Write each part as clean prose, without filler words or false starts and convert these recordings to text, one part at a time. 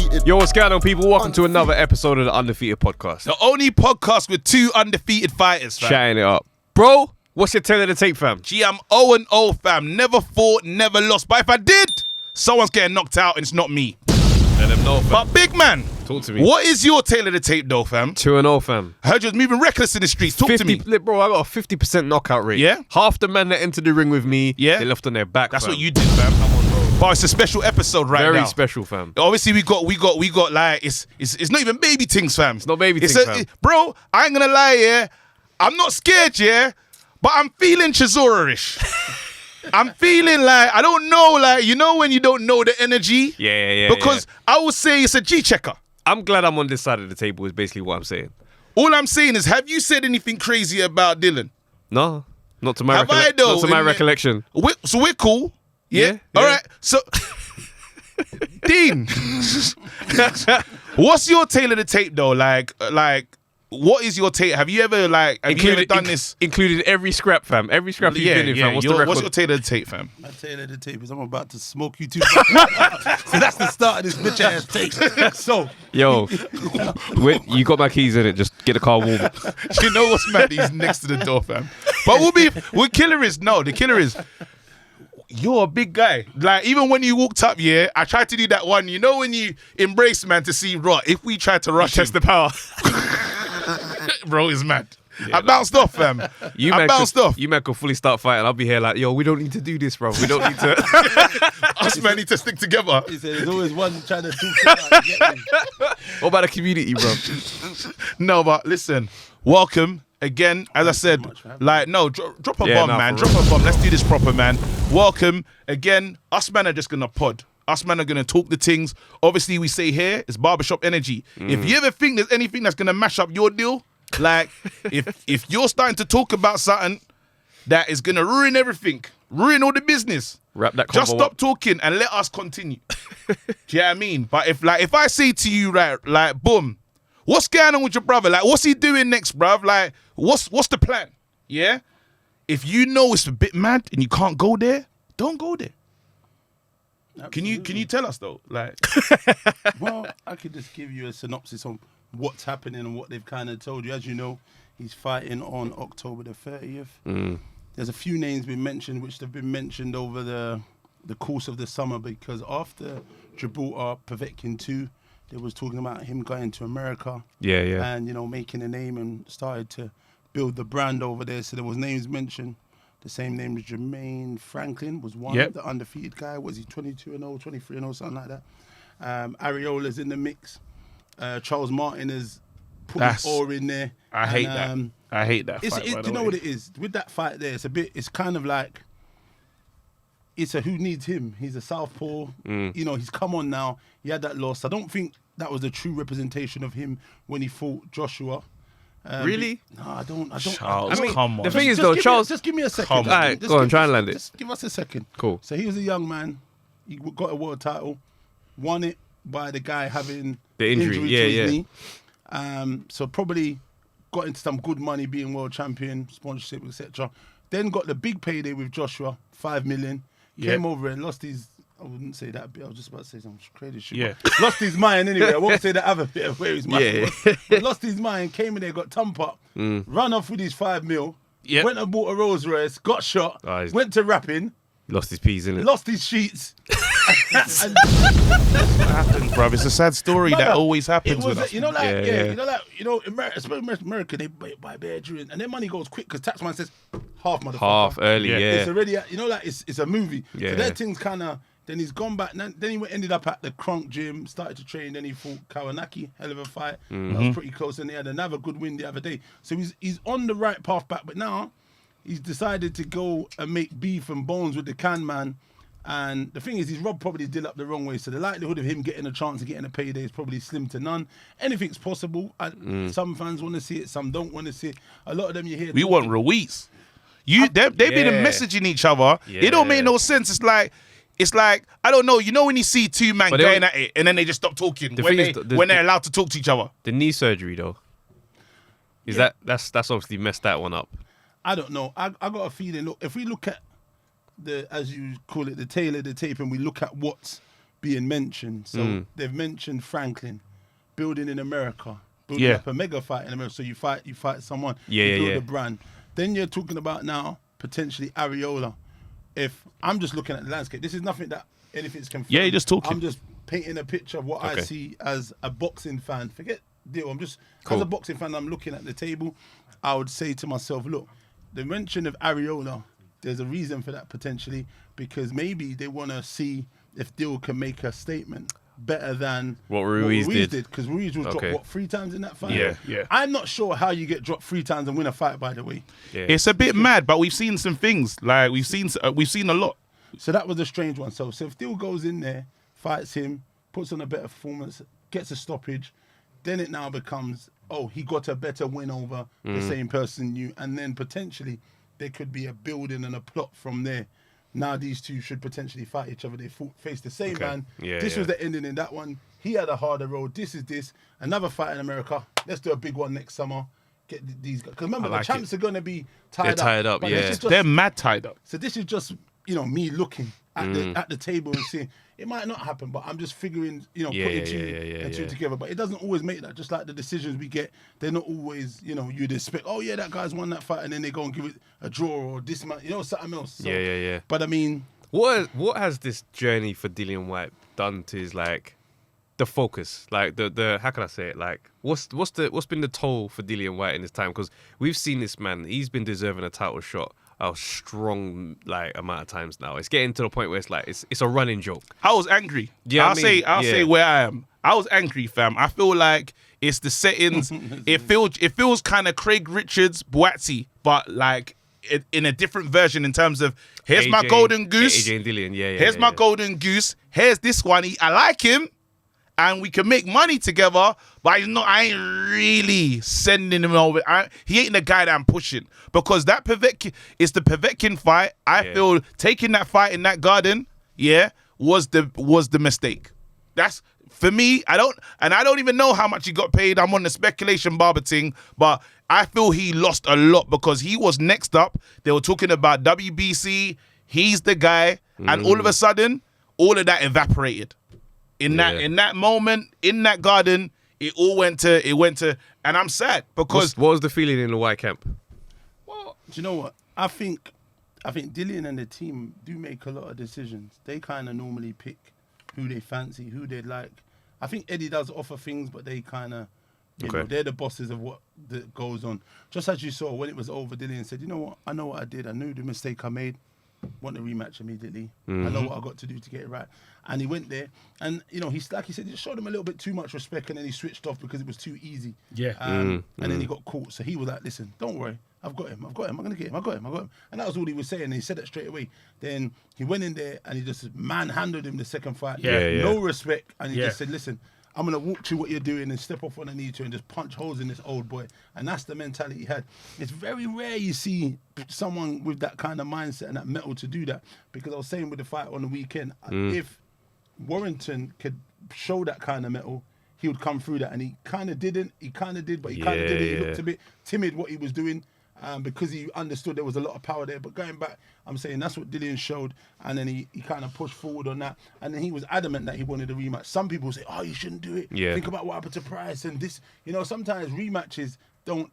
undefeated. Yo, what's going on, people? Welcome to another episode of the Undefeated podcast. The only podcast with two undefeated fighters, fam. Chatting it up. Bro, what's your tale of the tape, fam? Gee, I'm 0-0, fam. Never fought, never lost. But if I did, someone's getting knocked out and it's not me. Let them know, fam. But big man, Talk to me. what is your tale of the tape though, fam? 2-0, fam. I heard you was moving reckless in the streets. Talk to me. Bro, I got a 50% knockout rate. Yeah? Half the men that entered the ring with me, Yeah? they left on their back, That's fam. what you did, fam. Come on, bro. But it's a special episode right now. Very special, fam. Obviously, we got like it's not even baby things, fam. It's not baby things, fam. Bro, I ain't gonna lie, yeah. I'm not scared, yeah, but I'm feeling Chisora-ish. I'm feeling like I don't know, like you know when you don't know the energy. Yeah. Because I would say it's a G checker. I'm glad I'm on this side of the table. Is basically what I'm saying. All I'm saying is, have you said anything crazy about Dillian? No, not to my Have I, though, not to my in- recollection. So we're cool. Yeah. Yeah. All right. So, Dean, what's your tale of the tape though? Like, what is your tape? Have you ever done this? Included every scrap, fam. Every scrap you've been in, fam. What's the record? What's your tale of the tape, fam? My tale of the tape is I'm about to smoke you too. So that's the start of this bitch ass tape. So, Yo, you got my keys in it. Just get the car warm. You know what's mad? He's next to the door, fam. But the killer is, you're a big guy. Like, even when you walked up, yeah, I tried to do that one. You know when you embrace, man, to see, bro, if we tried to rush Test him, the power. bro, is mad. I bounced off, fam. I bounced off. You man could fully start fighting. I'll be here like, yo, we don't need to do this, bro. We don't need to. Us man need to stick together. he said there's always one trying to do to get me. What about the community, bro? No, but listen, welcome again. As I said, drop a bomb, man. For real. Drop a bomb. Let's do this proper, man. Welcome again. Us man are just gonna pod. Us man are gonna talk the things. Obviously, we say here it's barbershop energy. If you ever think there's anything that's gonna mash up your deal, like if you're starting to talk about something that is gonna ruin everything, ruin all the business, Wrap that just convo stop up. talking and let us continue. Do you know what I mean? But if I say to you, right, like, boom, what's going on with your brother? Like, what's he doing next, bruv? Like, what's the plan? Yeah? If you know it's a bit mad and you can't go there, don't go there. Can you tell us though? Like, Well, I could just give you a synopsis on what's happening and what they've kind of told you. As you know, he's fighting on October the 30th. There's a few names been mentioned, which have been mentioned over the course of the summer, because after Gibraltar, Povetkin 2, they was talking about him going to America. Yeah. And, making a name and started to build the brand over there. So there was names mentioned. The same name as Jermaine Franklin was one, Yep. the undefeated guy. Was he 22-0, 23-0, something like that? Areola's in the mix. Charles Martin has put his oar in there. I hate that. I hate that fight, by Do the you know way. what it is? With that fight there, it's kind of like, it's a who needs him. He's a southpaw. He's come on now. He had that loss. I don't think that was a true representation of him when he fought Joshua. Really? No, I don't. Charles, I mean, come on. the thing is, Just though, give me- Charles. just give me a second. Come on. Just Alright, give- go on, just try give- and land it. Just give us a second. Cool. So he was a young man. He got a world title. Won it by the guy having The injury, to yeah, his yeah. knee. So probably got into some good money being world champion, sponsorship, etc. Then got the big payday with Joshua, 5 million. Came over and lost his. I wouldn't say that bit. I was just about to say some crazy shit. Yeah. but lost his mind anyway. I won't say the other bit of where his mind Yeah. was. But lost his mind, came in there, got thump up, run off with his 5 mil, Yeah. went and bought a Rolls Royce, got shot, Oh, he's- went to rapping, Lost his peas, innit? lost his sheets. and happens, bruv. It's a sad story that Brother, always happens it with was, us. America, especially America, they buy beer during, and their money goes quick because taxman says half, motherfucker. Half early, Yeah. yeah. It's already, it's a movie. Yeah. So their thing's kind of. Then he's gone back. Then he ended up at the Crunk gym, started to train. Then he fought Kawanaki, hell of a fight. That was pretty close. And he had another good win the other day. So he's on the right path back. But now he's decided to go and make beef and bones with the can man. And the thing is, he's robbed probably Dill up the wrong way. So the likelihood of him getting a chance of getting a payday is probably slim to none. Anything's possible. Some fans want to see it, some don't want to see it. A lot of them you hear. We want Ruiz. They've been Yeah. messaging each other. It don't make no sense. It's like I don't know. You know when you see two men But they going don't- at it and then they just stop talking The when thing is, when they're allowed to talk to each other. The knee surgery, though. That's obviously messed that one up. I don't know. I got a feeling. Look, if we look at as you call it, the tail of the tape, and we look at what's being mentioned. So they've mentioned Franklin, building in America, building Yeah. up a mega fight in America. So you fight someone, Yeah, you yeah, build yeah. a brand. Then you're talking about now potentially Areola. If I'm just looking at the landscape, this is nothing that anything's confirmed. Yeah, you're just talking. I'm just painting a picture of what I Okay. see as a boxing fan. Forget deal. I'm just Cool. as a boxing fan. I'm looking at the table. I would say to myself, look, the mention of Areola, there's a reason for that potentially, because maybe they want to see if Dill can make a statement better than What Ruiz did. because Ruiz was Okay. dropped 3 times in that fight. Yeah, yeah. I'm not sure how you get dropped 3 times and win a fight. By the way, Yeah. It's a bit mad, but we've seen some things. Like we've seen a lot. so that was a strange one. So if Dill goes in there, fights him, puts on a better performance, gets a stoppage, then it now becomes, oh, he got a better win over the same person you, and then potentially there could be a building and a plot from there. Now these two should potentially fight each other. They face the same Okay. man. Yeah, this yeah. was the ending in that one. He had a harder road. This is this. Another fight in America. Let's do a big one next summer. Get these guys. Because remember, I like the champs are going to be tied They're up. tied up, But yeah. this is just- They're mad tied up. so this is just, me looking at the table and seeing it might not happen, but I'm just figuring, Yeah, putting yeah, two yeah, and two yeah. together. But it doesn't always make that. Just like the decisions we get, they're not always, you'd expect, oh yeah, that guy's won that fight, and then they go and give it a draw or this man, something else. So, Yeah. But I mean, What has this journey for Dillian Whyte done to his the focus? Like the how can I say it? Like what's been the toll for Dillian Whyte in his time? Because we've seen this man, he's been deserving a title shot a strong amount of times now. It's getting to the point where it's like it's a running joke. I was angry. Yeah, I'll say yeah. where I am. I was angry, fam. I feel like it's the settings. it feels kind of Craig Richards, Boatsy, but like in a different version in terms of here's my AJ golden goose. AJ and Dillian, yeah. Here's my golden goose. Here's this one. I like him, and we can make money together. But I ain't really sending him over. He ain't the guy that I'm pushing, because that Povetkin is the Povetkin fight. I feel taking that fight in that garden, was the mistake. That's for me. I don't even know how much he got paid. I'm on the speculation barber thing, but I feel he lost a lot because he was next up. They were talking about WBC. He's the guy, and all of a sudden, all of that evaporated. In that moment, in that garden, it went to, and I'm sad because what was the feeling in the White camp? well, do you know what? I think Dillian and the team do make a lot of decisions. They kind of normally pick who they fancy, who they like. I think Eddie does offer things, but they kind of, they're the bosses of what that goes on. Just as you saw when it was over, Dillian said, you know what? I know what I did. I knew the mistake I made. Want a rematch immediately. I know what I got to do to get it right. And he went there, and he's like he said, he just showed him a little bit too much respect, and then he switched off because it was too easy. Yeah. And then he got caught. So he was like, listen, don't worry. I've got him. I'm going to get him. I got him. And that was all he was saying. And he said that straight away. Then he went in there and he just manhandled him the second fight. Yeah. No respect. And he just said, listen, I'm going to walk through what you're doing and step off when I need to and just punch holes in this old boy. And that's the mentality he had. It's very rare you see someone with that kind of mindset and that mettle to do that. Because I was saying with the fight on the weekend, if Warrington could show that kind of mettle, he would come through that. And he kind of didn't. He kind of did, but he kind of didn't. He looked a bit timid what he was doing. Because he understood there was a lot of power there. But going back, I'm saying that's what Dillian showed. And then he kind of pushed forward on that. And then he was adamant that he wanted a rematch. Some people say, oh, you shouldn't do it. Yeah. Think about what happened to Price and this. Sometimes rematches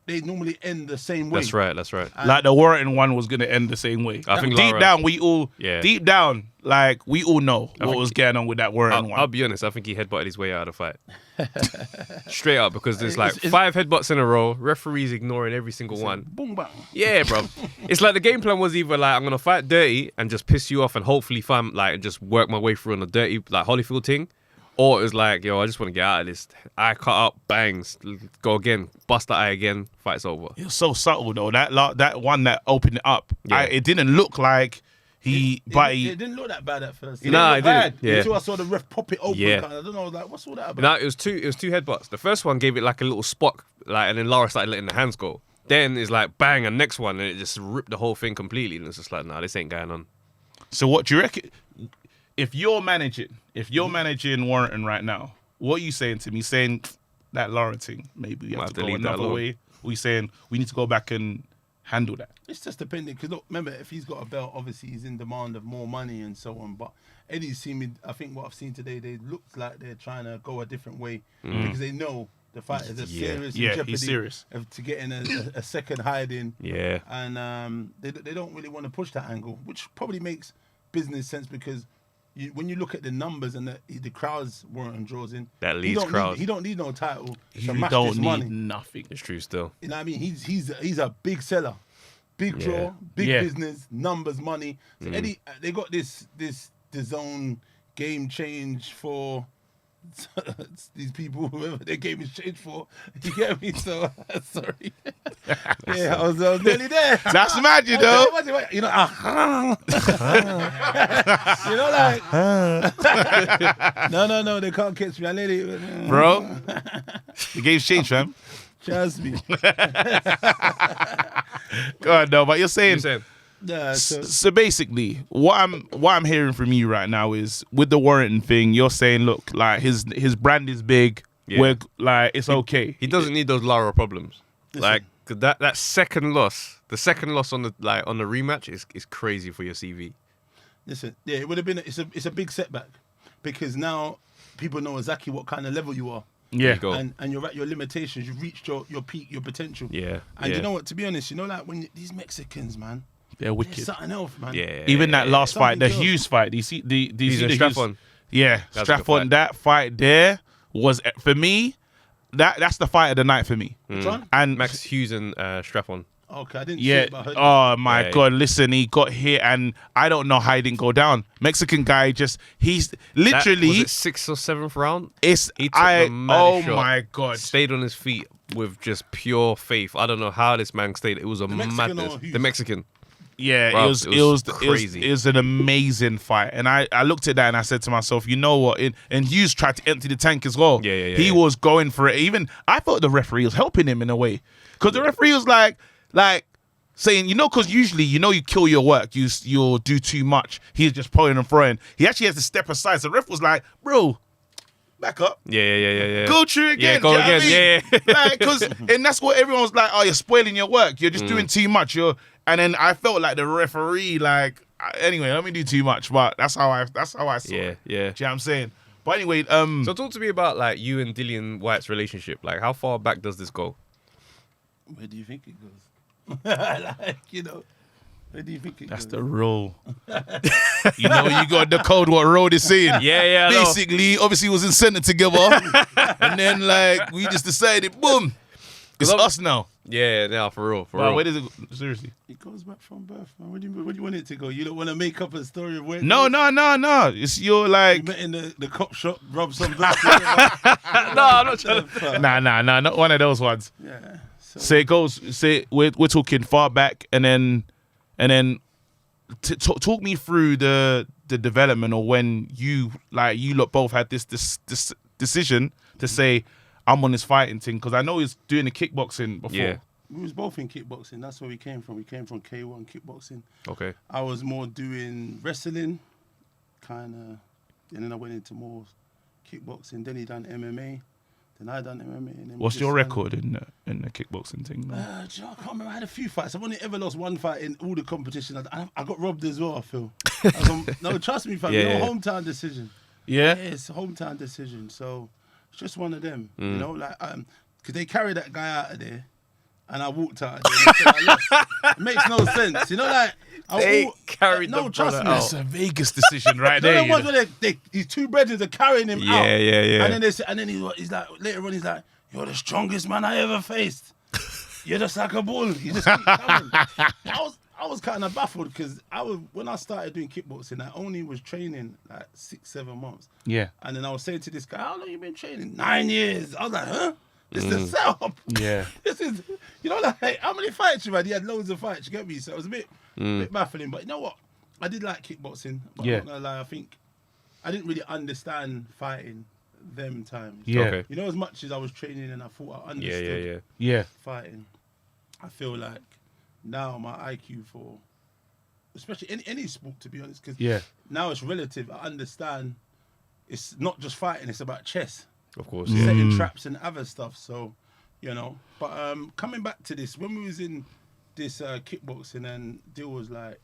they normally end the same way. That's right. like the Warrington one was gonna end the same way. I think deep Lara- down, we all we all know what think was going on with that Warrington one. I'll be honest, I think he headbutted his way out of the fight. Straight up, because there's like It's- 5 headbutts in a row, referees ignoring every single one. Boom, bang. Yeah, bro. It's like the game plan was either like I'm gonna fight dirty and just piss you off and hopefully find and just work my way through on a dirty Holyfield thing. Or it was like, yo, I just want to get out of this. Eye cut up, bangs, go again, bust the eye again, fight's over. It was so subtle though. That one that opened it up, Yeah. it didn't look like he. It didn't look that bad at first. Nah, look it didn't. bad. Yeah. Until I saw the ref pop it open. Yeah. Kind of, I don't know. I was like, what's all that about? No, it was two headbutts. The first one gave it like a little spot, and then Lara started letting the hands go. Then it's like bang, and next one, and it just ripped the whole thing completely. And it's just like, nah, this ain't going on. So what do you reckon? If you're managing Warrington right now, what are you saying to me? Saying that Lara thing, maybe we have Might to have to go leave that another alone. way. Or you saying we need to go back and handle that? It's just depending, because look, remember, if he's got a belt, obviously he's in demand of more money and so on. But Eddie's seen me. I think what I've seen today, they look like they're trying to go a different way because they know the fight is serious. Yeah, jeopardy he's serious. to get in a second hiding. Yeah. And they don't really want to push that angle, which probably makes business sense because when you look at the numbers and the crowds Warrington draws in, That leads crowd. He don't need no title. You to match don't this need money. nothing. It's true still. You know what I mean? He's a big seller, big draw, big business, numbers, money. So Eddie, they got this DAZN game change for these people, whoever their game is changed for. You get me? So sorry. I was nearly there. That's mad, you know. You know, you know, like no, they can't catch me. I nearly, Bro, the game's changed, fam. Trust me. God, no, but you're saying. Yeah, So basically, what I'm hearing from you right now is with the Warrington thing, you're saying, look, like his brand is big. Yeah. We're like it's okay. He doesn't need those Lara problems. Like that second loss, the second loss on the rematch is crazy for your CV. Listen, yeah, it would have been. It's a big setback because now people know exactly what kind of level you are. Yeah, and you're at your limitations. You've reached your peak, your potential. Yeah, and you know what? To be honest, you know, like when these Mexicans, man, they're wicked. Something else, man. Yeah. Even that last fight, the Something Hughes fight. Do you see the strap on? Yeah, strap on. That fight there was for me. That's the fight of the night for me. Which one? And Max Hughes and strap on. Okay, I didn't see it, but I heard oh my God, listen, he got hit and I don't know how he didn't go down. Mexican guy he's literally was it 6th or 7th round? He took the shot, my God. Stayed on his feet with just pure faith. I don't know how this man stayed. It was a madness. The Mexican. Yeah, Bro, it was crazy. It was an amazing fight. And I looked at that and I said to myself, you know what? And Hughes tried to empty the tank as well. He was going for it. Even I thought the referee was helping him in a way. Because the referee was like saying, because usually, you kill your work, you'll do too much. He's just pulling and throwing. He actually has to step aside. So the ref was like, bro, back up. Yeah. Go through again. Yeah, go again. Yeah. And that's what everyone was like, oh, you're spoiling your work. You're just doing too much. And then I felt like the referee, anyway, let me do too much. But that's how I saw it. Yeah. Do you know what I'm saying? But anyway, So talk to me about you and Dillian Whyte's relationship. How far back does this go? Where do you think it goes? Where do you think it that's goes? the rule. You got the code what road is saying. Yeah. Basically, obviously, was in center together, and then we just decided, boom, it's us now. Yeah, for real. Where does it go? Seriously? It goes back from birth, man. Where do you want it to go? You don't want to make up a story of where? No. It's your You met in the cop shop, rob some black. No, I'm not trying to. Nah, not one of those ones. Yeah. So it goes. We're talking far back, and then talk me through the development, or when you lot both had this decision to say, I'm on this fighting thing, because I know he's doing the kickboxing before. Yeah. We was both in kickboxing. That's where we came from. We came from K1 kickboxing. Okay. I was more doing wrestling, kind of, and then I went into more kickboxing. Then he done MMA. Then I done MMA. And then What's your record in the kickboxing thing? I can't remember. I had a few fights. I've only ever lost one fight in all the competition. I got robbed as well, I feel. No, trust me, fam. Yeah. Hometown decision. Yeah? It's a hometown decision. So it's just one of them. Because they carried that guy out of there and I walked out of there and said I lost. It makes no sense. They carried the trust me. That's a Vegas decision right there. The ones where these two brothers are carrying him out. Yeah. And then he's like, later on, he's like, you're the strongest man I ever faced. You're just like a bull. You just keep coming. I was kind of baffled because when I started doing kickboxing, I only was training 6-7 months. Yeah. And then I was saying to this guy, how long you been training? 9 years. I was like, huh? This is the setup. Yeah. This is, how many fights you had? He had loads of fights, you get me? So it was a bit baffling. But you know what? I did like kickboxing. But I'm not going to lie, I think I didn't really understand fighting them times. Yeah. Okay. As much as I was training and I thought I understood Yeah. fighting, I feel like now my IQ for, especially any sport, to be honest, because now it's relative. I understand it's not just fighting, it's about chess. Of course, Setting traps and other stuff. So, But coming back to this, when we was in this kickboxing, and Dill was like,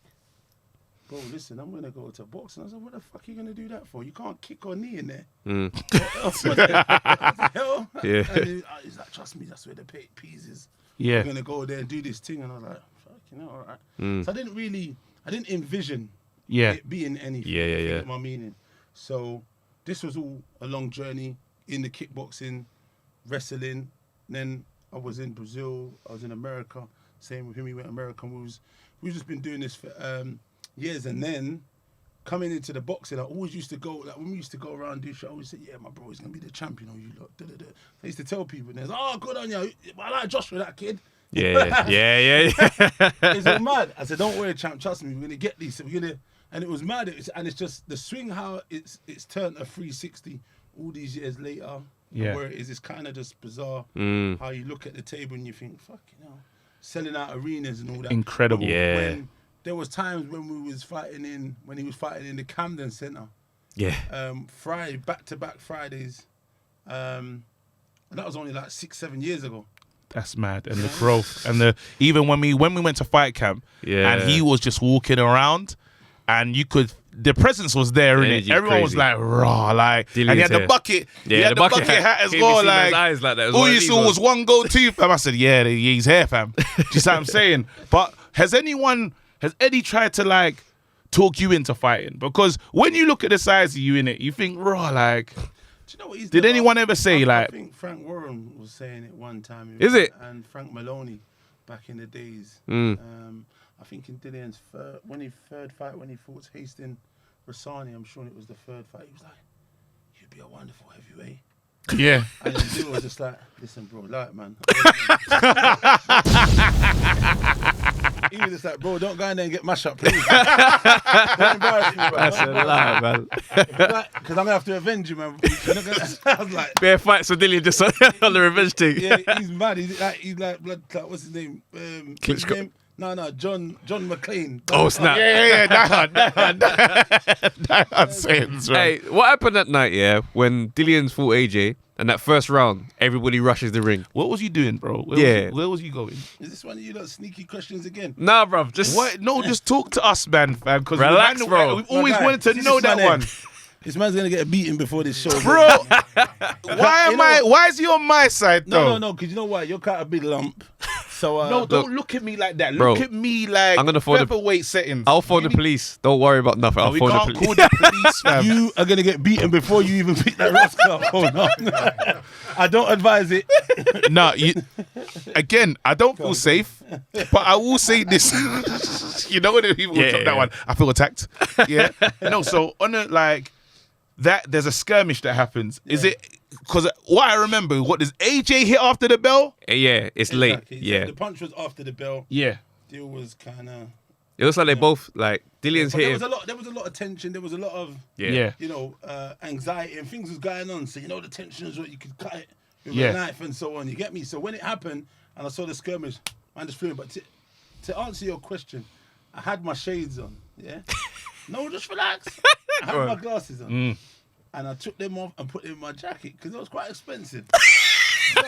bro, listen, I'm going to go to boxing. I was like, what the fuck are you going to do that for? You can't kick or knee in there. What the hell? Yeah. And he's like, trust me, that's where the peas is. Yeah. We're going to go there and do this thing. And I was like, fuck, all right. So I didn't envision it being anything. Yeah. You get my meaning. So this was all a long journey in the kickboxing, wrestling. Then I was in Brazil. I was in America. Same with him. He went American. We've just been doing this for years. And then coming into the boxing, I always used to go, like when we used to go around and do shit, I always say, yeah, my bro is going to be the champion. Or you lot. I used to tell people, and they're like, oh, good on you. I like Joshua, that kid. Yeah. It's all mad. I said, don't worry, champ. Trust me, we're gonna get these. So we're gonna, and it was mad. It's just the swing how it's turned a 360 all these years later. Yeah. Where it is, it's kind of just bizarre how you look at the table and you think, fucking hell, selling out arenas and all that. Incredible. Yeah. When there was times when he was fighting in the Camden Centre. Yeah. Friday, back-to-back Fridays. And that was only like 6-7 years ago. That's mad. And the growth. And even when we went to fight camp and he was just walking around and the presence was there, innit? Everyone was like, raw, like, Dillian's and he had the here. bucket. Yeah, he had the bucket hat as well. Like, eyes like that. all you saw was one go-to, fam. I said, yeah, he's here, fam. Do you see what I'm saying? But has Eddie tried to like talk you into fighting? Because when you look at the size of you in it, you think, raw, like, Do you know what did anyone ever say, I like... think Frank Warren was saying it one time. Is it? And Frank Maloney back in the days. I think in Dillian's third fight, when he fought Hastings Rassani, I'm sure it was the third fight, he was like, you'd be a wonderful heavyweight. Yeah. And then Dill was just like, listen, bro, like, man. He was just like, bro, don't go in there and get mashed up, please. Don't embarrass me, bro. That's a lie, man. Because I'm going to have to avenge you, man. I was like... Bare fights with Dillian just on the revenge thing. Yeah, he's mad. He's like what's his name? Klitschko. His name? No, John McClane. Oh, snap. That's saying, Hey, what happened that night, yeah, when Dillian fought AJ, and that first round, everybody rushes the ring? What was you doing, bro? Where was you going? Is this one of you lot sneaky questions again? Nah, bruv, just... What? No, just talk to us, man, fam. Because Relax, bro. We've always Okay, wanted to this know is that my one. name. This man's going to get a beating before this show. Bro, why is he on my side, though? No, because you know what? You're quite a big lump. So, No, don't look at me like that. Bro, look at me like I'm gonna phone the- featherweight settings. I'll phone the police. Don't worry about nothing. I'll We phone the can't police. call the police, fam. you are going to get beaten before you even pick that rascal up. Oh, no. I don't advise it. No, again, I don't feel safe, but I will say this. You know when people drop that one? I feel attacked. Yeah. No, so on a like that, there's a skirmish that happens. Is it? Because what I remember, what does AJ hit after the bell? Yeah, it's late. Exactly. Yeah. The punch was after the bell. Yeah. Deal was kind of... It looks like they both, like, Dillian's But there hitting. was a lot of tension. There was a lot of... Yeah. you know, anxiety and things was going on. So, you know, the tension is what you could cut it with Yeah. a knife and so on. You get me? So when it happened and I saw the skirmish, man just flew in. But to answer your question, I had my shades on, yeah? No, just relax. I had my glasses on. And I took them off and put them in my jacket because it was quite expensive. This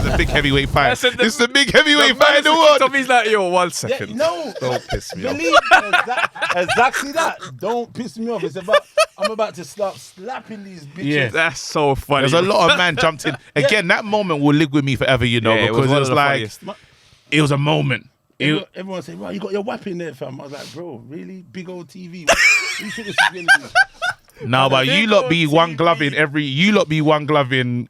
is a big heavyweight fight. This is the big heavyweight fight in the world. Tommy's like, yo, 1 Yeah, second. no. Don't piss me off. Believe exactly that. Don't piss me off. It's about... I'm about to start slapping these bitches. Yeah. That's so funny. There's a lot of man jumped in. Again, that moment will live with me forever, you know, Yeah, because one it of was the like, funniest. it was a moment. Everyone said, "Right, you got your weapon there, fam." I was like, "Bro, really? Big old TV? What do you think this is gonna be?" No, but you lot be Big one old glove in TV. you lot be one glove in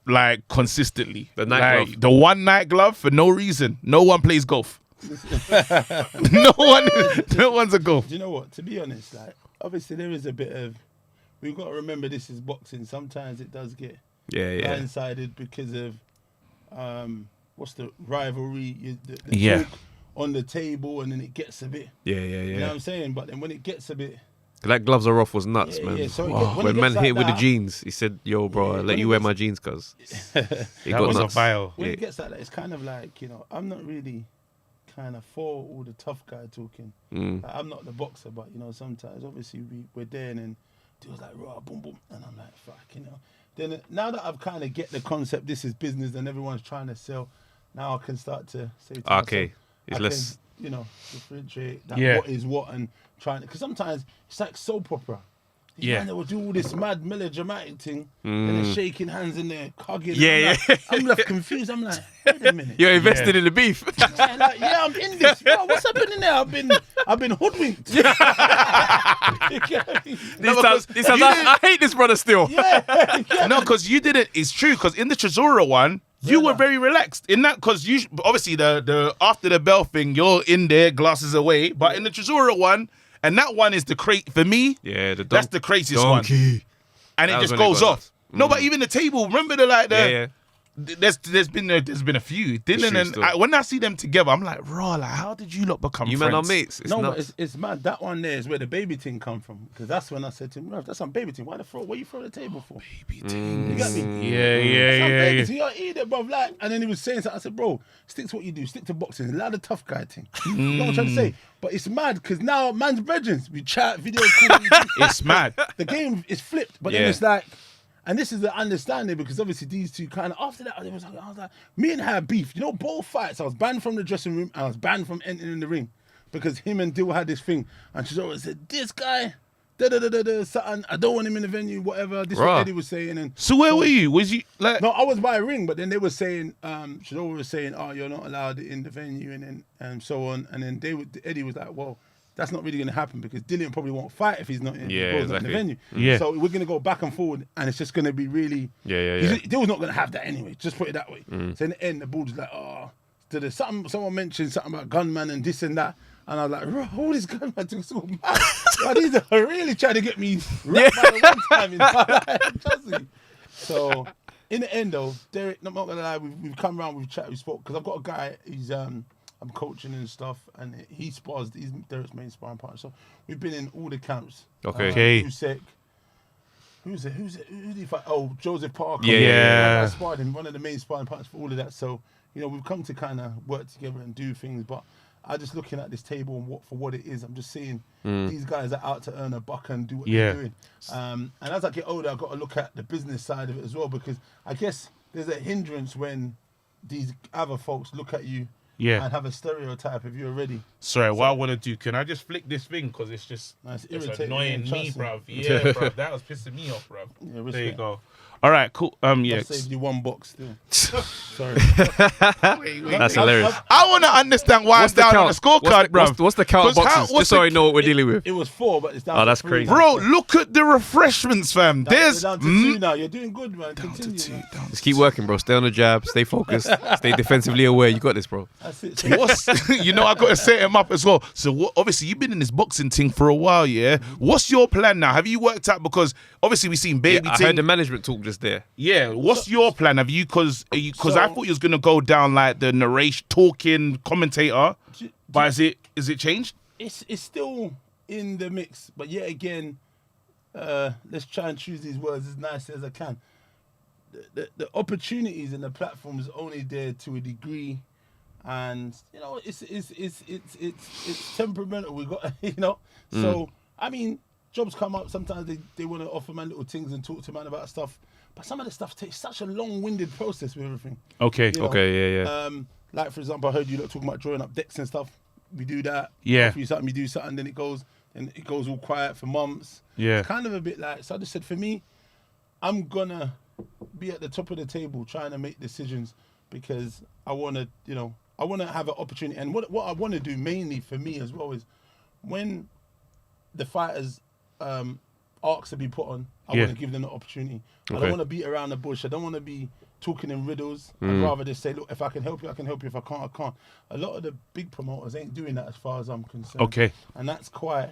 like consistently. The night like, glove. The one night glove for no reason. No one plays golf. no one's a golf. Do you know what? To be honest, like obviously there is a bit of. We've got to remember this is boxing. Sometimes it does get Yeah. blindsided because of what's the rivalry? The Yeah. talk on the table, and then it gets a bit. Yeah. You know what I'm saying? But then when it gets a bit. That gloves are off was nuts, Yeah, man. yeah, so it Wow. get- when When it man gets hit like with the that- jeans, he said, yo, bro, I'll when let it you wear gets- my jeans, cuz. He That got was a nuts. file. When Yeah. it gets like that, it's kind of like, you know, I'm not really kind of for all the tough guy talking. Like, I'm not the boxer, but, you know, sometimes, obviously, we're there and then it was like, raw, boom, boom. And I'm like, fuck, you know. Then now that I've kind of get the concept, this is business and everyone's trying to sell, now I can start to say to Okay, myself, it's I less. can, differentiate that Yeah. what is what and trying to, because sometimes it's like soap opera. These Yeah. man, they will do all this mad melodramatic thing, and they're shaking hands and they're cugging. Yeah, I'm left confused. I'm like, wait a minute. You're invested in the beef. I'm in this. Yo, what's happening there? I've been hoodwinked. You get me? I hate this brother still. No, because you didn't. It's true. Because in the Trezora one, you were very relaxed in that. Because you obviously the after the bell thing, you're in there, glasses away. But in the Trezora one, and that one is the crate for me. Yeah, that's the craziest one, donkey. and That it was just when it goes got off. No, but even the table. Remember Yeah. There's been a few. Dylan true and still. when I see them together, I'm like, raw. Like, how did you lot become You friends? man are mates. It's No, nuts. but it's mad. That one there is where the baby thing come from. Because that's when I said to him, "Bruv, that's some baby thing. What you throw the table for? Baby things. You get me? Yeah. Some baby thing. You gotta eat it, bruv. Like, and then he was saying something. I said, bro, stick to what you do. Stick to boxing. Allow the tough guy thing. You know what I'm trying to say? But it's mad because now man's brethren. We chat, video call. It's mad. The game is flipped. But then Yeah. it's like, and this is the understanding because obviously these two kind of, after that, I was like, me and her had beef. You know, both fights, I was banned from the dressing room and I was banned from entering the ring because him and Dill had this thing. And she's always said, this guy, something, I don't want him in the venue, whatever. This is what Eddie was saying. And So where were you? Was you like? no, I was by a ring, but then they were saying, she's always saying, oh, you're not allowed in the venue and then so on. And then Eddie was like, well, that's not really going to happen because Dillian probably won't fight if he's not in, Yeah, not in exactly. the venue. Yeah. So we're going to go back and forward and it's just going to be really... Yeah. Dill's not going to have that anyway, just put it that way. So in the end, the ball was like, oh... Someone mentioned something about gunman and this and that. And I was like, bro, all this gunman thing's so mad. Like, these are really trying to get me wrapped by the one time in my life. Trust me. So in the end though, Derek, I'm not going to lie, we've come around, we've chatted, we spoke. Because I've got a guy, I'm coaching and stuff, and he spars. He's Derek's main sparring partner. So we've been in all the camps. Okay. Usyk. Who's it? Who did he fight? Oh, Joseph Parker. Yeah. I sparred him, one of the main sparring partners for all of that. So we've come to kind of work together and do things. But I just looking at this table and what it is. I'm just seeing these guys are out to earn a buck and do what they're doing. And as I get older, I've got to look at the business side of it as well because I guess there's a hindrance when these other folks look at you. Yeah. And have a stereotype if you're ready. Sorry, what I want to do, can I just flick this thing? Because it's just It's it's irritating, annoying yeah, me, trust me. bruv. Yeah, bruv. That was pissing me off, bruv. Yeah, There you respect. go. All right, cool. I Yeah. saved you one box still. Sorry. That's hilarious. I want to understand why it's down on the scorecard, bruv. What's the count 'Cause boxes? Just so I know what we're dealing with. It was 4, but it's down Oh, to that's 3. crazy. Bro, look at the refreshments, fam. There's There's down to 2 now. You're doing good, man. Continue. man. Just keep working, bro. Stay on the jab. Stay focused. Stay defensively aware. You got this, bro. That's it. What's I got to set him up as well. So obviously you've been in this boxing thing for a while, yeah. What's your plan now? Have you worked out because obviously we've seen baby I Ting. heard the management talk just there. Yeah, what's your plan? Have you because I So- thought you was gonna go down like the narration, talking commentator, but is it changed? It's still in the mix, but yet again, let's try and choose these words as nicely as I can. The opportunities and the platforms are only there to a degree, and it's temperamental. We got So I mean, jobs come up. Sometimes they want to offer man little things and talk to man about stuff, but some of the stuff takes such a long-winded process with everything. Okay. You know? Okay, yeah. Like for example, I heard you lot talking about drawing up decks and stuff. We do that. Yeah. Offer you something, you do something, then it goes all quiet for months. Yeah. It's kind of a bit like, so I just said for me, I'm gonna be at the top of the table trying to make decisions because I wanna have an opportunity. And what I wanna do mainly for me as well is when the fighters arcs to be put on, I want to give them the opportunity. I don't want to beat around the bush. I don't want to be talking in riddles. I'd rather just say, look, if I can help you, I can help you. If I can't, I can't. A lot of the big promoters ain't doing that as far as I'm concerned. Okay. And that's quite,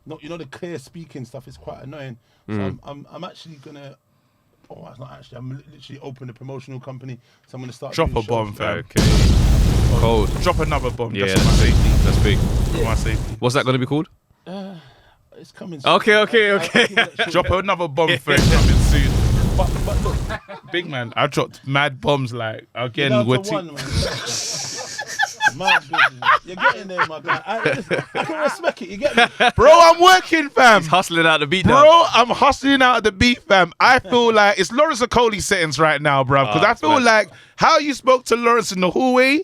the clear speaking stuff is quite annoying. So I'm actually going to, it's not actually, I'm literally opening a promotional company. So I'm going to start Drop doing a bomb, shows. fam. Okay. Cold. Drop another bomb. Yeah, Just for my safety. That's big. For my safety. What's that going to be called? It's coming soon. Okay. I'll give you that short- Drop another bomb, friend. Coming soon. But look, Big man, I dropped mad bombs like again. down We're to one, man. My business. You're getting there, my guy. I can respect it. You get me? Bro, I'm working, fam. He's hustling out the beat now. Bro, I'm hustling out of the beat, fam. I feel like it's Lawrence Okoli settings right now, bro. Because I feel like how you spoke to Lawrence in the hallway,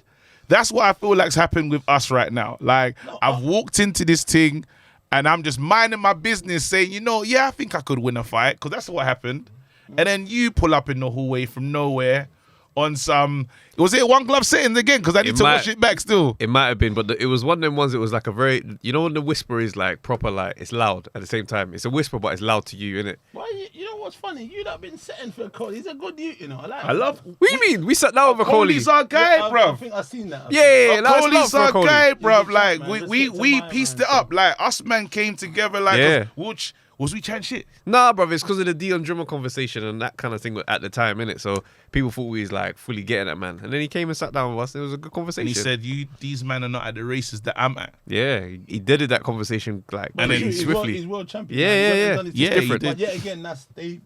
that's what I feel like's happened with us right now. Like, I've walked into this thing and I'm just minding my business saying, you know, yeah, I think I could win a fight because that's what happened. And then you pull up in the hallway from nowhere on some... Was it one glove settings again? Because I need to watch it back still. It might have been, but it was one of them ones. It was like a very... You know when the whisper is like proper, like it's loud at the same time. It's a whisper, but it's loud to you, innit? Why? You know what's funny? You that been setting for Cole. He's a good dude, you know. I love... What do you mean? We sat down with a Coley. Cole's our guy, bro. I think I've seen that. Cole's our guy, bro. Like, man. we pieced it up. Like, us man came together, like, which... Was we chatting shit? Nah, bro, it's because of the Dion Drummer conversation and that kind of thing at the time, innit? So people thought we was like fully getting that, man. And then he came and sat down with us and it was a good conversation. And he said, these men are not at the races that I'm at. Yeah, he did that conversation like and pretty swiftly. He's world champion. Yeah. Yeah, different. But yet again,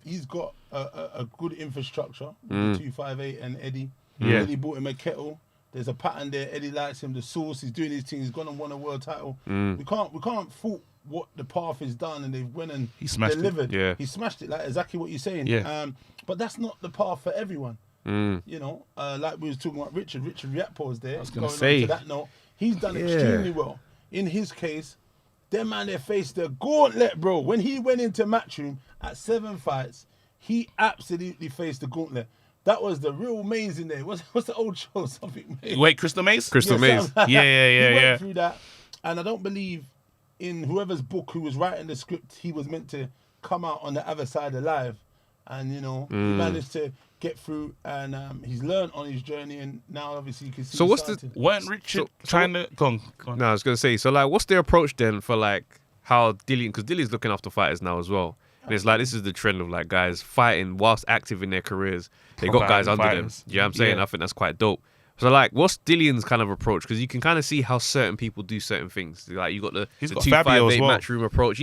he's got a good infrastructure. 258 and Eddie. Yeah. Eddie bought him a kettle. There's a pattern there. Eddie likes him. The sauce. He's doing his thing. He's gone and won a world title. We can't fault what the path is done, and they've went and he smashed delivered. It. Yeah, he smashed it. Like exactly what you're saying. Yeah. But that's not the path for everyone. You know, like we was talking about Richard Riappo was there. I was gonna going say on to that note, he's done extremely well. In his case, them man they faced the gauntlet, bro. When he went into Matchroom at 7 fights, he absolutely faced the gauntlet. That was the real maze in there. What's the old show? Something. Wait, Crystal Maze? Crystal Maze. Yeah. He went through that, and I don't believe in whoever's book who was writing the script, he was meant to come out on the other side alive, and you know he managed to get through, and he's learned on his journey, and now obviously you can see. So what's weren't Richard trying to go on? No, I was gonna say. So like, what's their approach then for like how Dillian? Because Dillian's looking after fighters now as well, and it's like this is the trend of like guys fighting whilst active in their careers. They got guys under them. You know what I'm saying? Yeah. I think that's quite dope. So like, what's Dillian's kind of approach? Because you can kind of see how certain people do certain things. Like you got the 258 matchroom approach,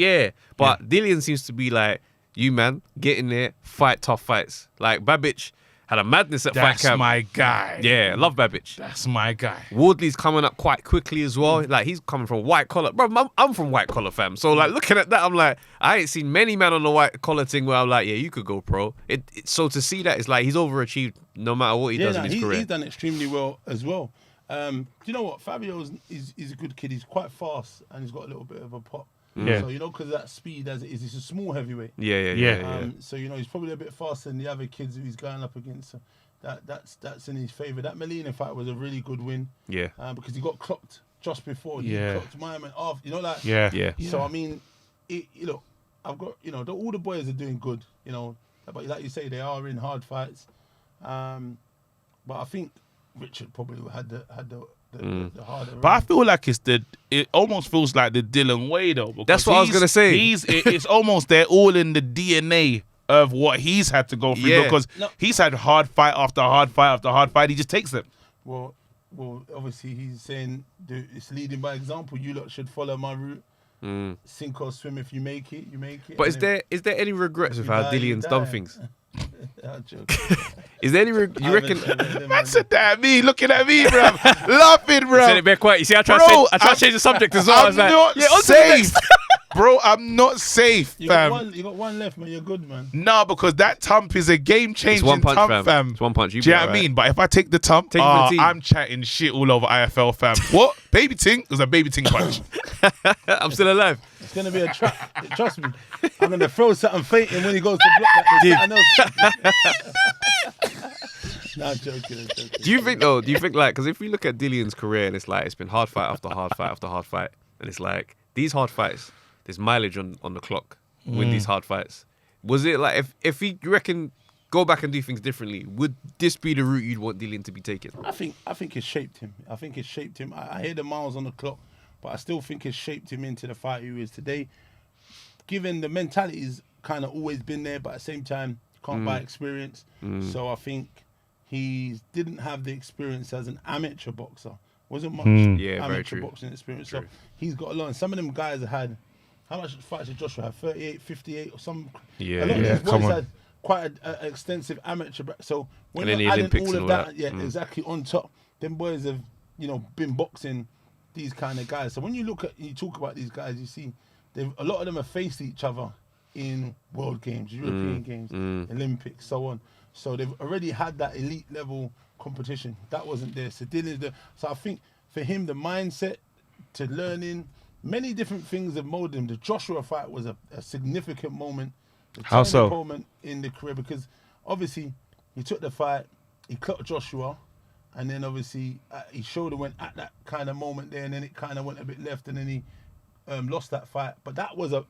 But Dillian seems to be like, you man, get in there, fight tough fights. Like Babbage had a madness at fight camp. That's my guy. Yeah, I love Babbage. That's my guy. Wardley's coming up quite quickly as well. Like he's coming from white collar, bro. I'm from white collar, fam. So like looking at that, I'm like, I ain't seen many men on the white collar thing where I'm like, yeah, you could go pro. So to see that, it's like he's overachieved no matter what he does in his career. He's done extremely well as well. Do you know what? Fabio is a good kid. He's quite fast and he's got a little bit of a pop. Yeah. So you know, because of that speed as it is, he's a small heavyweight. Yeah. So you know, he's probably a bit faster than the other kids who he's going up against. So that's in his favour. That Molina fight was a really good win. Yeah. Because he got clocked just before. He clocked my man off. You know, like. Yeah. So I mean, I've got all the boys are doing good. You know, but like you say, they are in hard fights. But I think Richard probably had the harder. But I feel like it almost feels like the Dillian Way though. That's what I was gonna say. It's almost they're all in the DNA of what he's had to go through because he's had hard fight after hard fight after hard fight. He just takes them. Well, obviously he's saying it's leading by example. You lot should follow my route. Sink or swim. If you make it, you make it. But is there any regrets with how Dillian's done things? I'm Is there any? You reckon? Man said that at me, looking at me, bro, laughing, bro. Said it very quiet. You see, I try to change the subject as well. I was like, not safe, bro. I'm not safe, fam. You got one left, man. You're good, man. No, because that tump is a game-changing tump, fam. It's one punch. Do you know what I mean? But if I take the tump, I'm chatting shit all over IFL, fam. What? Baby Ting? It was a Baby Ting punch. I'm still alive. It's going to be a trap. Trust me. I'm going to throw something fainting when he goes to block like this. Nah, I'm joking. Do you think like, because if we look at Dillian's career and it's like, it's been hard fight after hard fight after hard fight. And it's like, these hard fights, there's mileage on the clock with these hard fights. Was it like, if he, you reckon, go back and do things differently, would this be the route you'd want Dillian to be taking? I think it shaped him. I hear the miles on the clock, but I still think it shaped him into the fighter he is today. Given the mentality's kind of always been there, but at the same time, you can't buy experience. So I think he didn't have the experience as an amateur boxer. Wasn't much amateur boxing experience. True. So he's got to learn. Some of them guys had, how much fights did Joshua have? 38, 58 or some. Yeah, a lot of these boys had quite an extensisive amateur. So when you're adding all of that, exactly, on top, them boys have been boxing these kind of guys. So when you talk about these guys, you see a lot of them have faced each other in World Games, European Games, Olympics, so on. So they've already had that elite level competition. That wasn't there. So I think for him, the mindset to learning, many different things have molded him. The Joshua fight was a significant moment. How so? Moment in the career, because obviously he took the fight, he clocked Joshua, and then obviously his shoulder went at that kind of moment there, and then it kind of went a bit left, and then he lost that fight. But that was an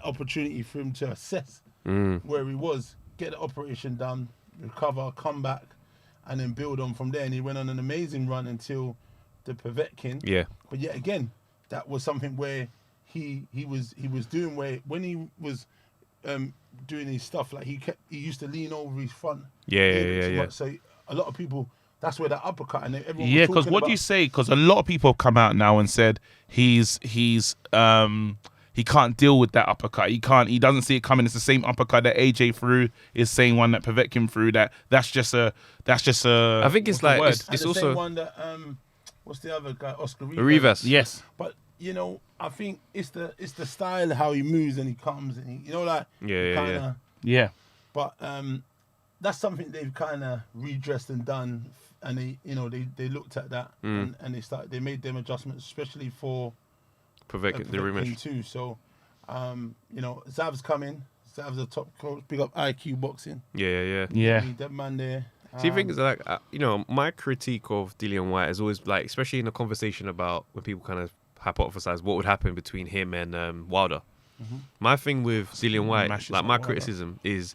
opportunity for him to assess where he was, get the operation done, recover, come back, and then build on from there. And he went on an amazing run until the Povetkin. Yeah. But yet again, that was something where he was doing when he was doing his stuff, like he used to lean over his front. Yeah. So a lot of people, that's where that uppercut, and everyone. Yeah, because what do you say? Because a lot of people have come out now and said he can't deal with that uppercut. He doesn't see it coming. It's the same uppercut that AJ threw. Is the same one that Povetkin threw. That's just a. I think it's like it's the also same one that what's the other guy? Oscar Rivas. Yes, but I think it's the style, how he moves and he comes and he, yeah. But that's something they've kind of redressed and done, and they looked at that and they made them adjustments, especially for Povetkin, the rematch too. So, Zav's coming. Zav's a top coach. Big up IQ Boxing. Yeah. That man there. See, the thing is, like, my critique of Dillian Whyte is always like, especially in a conversation about when people kind of hypothesize what would happen between him and Wilder. My thing with Dillian Whyte, like my criticism is,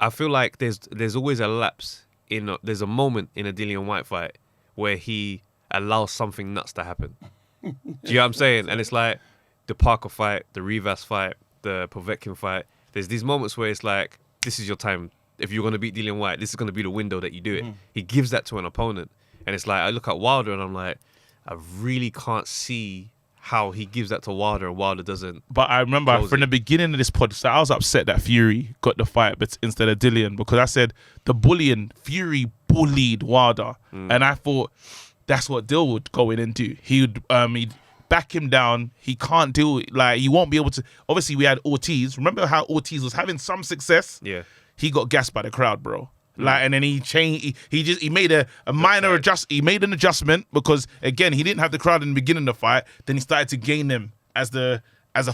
I feel like there's always a lapse there's a moment in a Dillian Whyte fight where he allows something nuts to happen. Do you know what I'm saying? And it's like the Parker fight, the Rivas fight, the Povetkin fight. There's these moments where it's like, this is your time. If you're going to beat Dillian Whyte, this is going to be the window that you do it. He gives that to an opponent. And it's like, I look at Wilder and I'm like, I really can't see how he gives that to Wilder and Wilder doesn't. But I remember from the beginning of this podcast, I was upset that Fury got the fight but instead of Dillian, because I said Fury bullied Wilder. And I thought that's what Dill would go in and do. He'd back him down. He can't do it. Like, he won't be able to. Obviously, we had Ortiz. Remember how Ortiz was having some success? Yeah. He got gassed by the crowd, bro. Like, and then he changed. He made a minor adjust. He made an adjustment because again he didn't have the crowd in the beginning of the fight. Then he started to gain them as the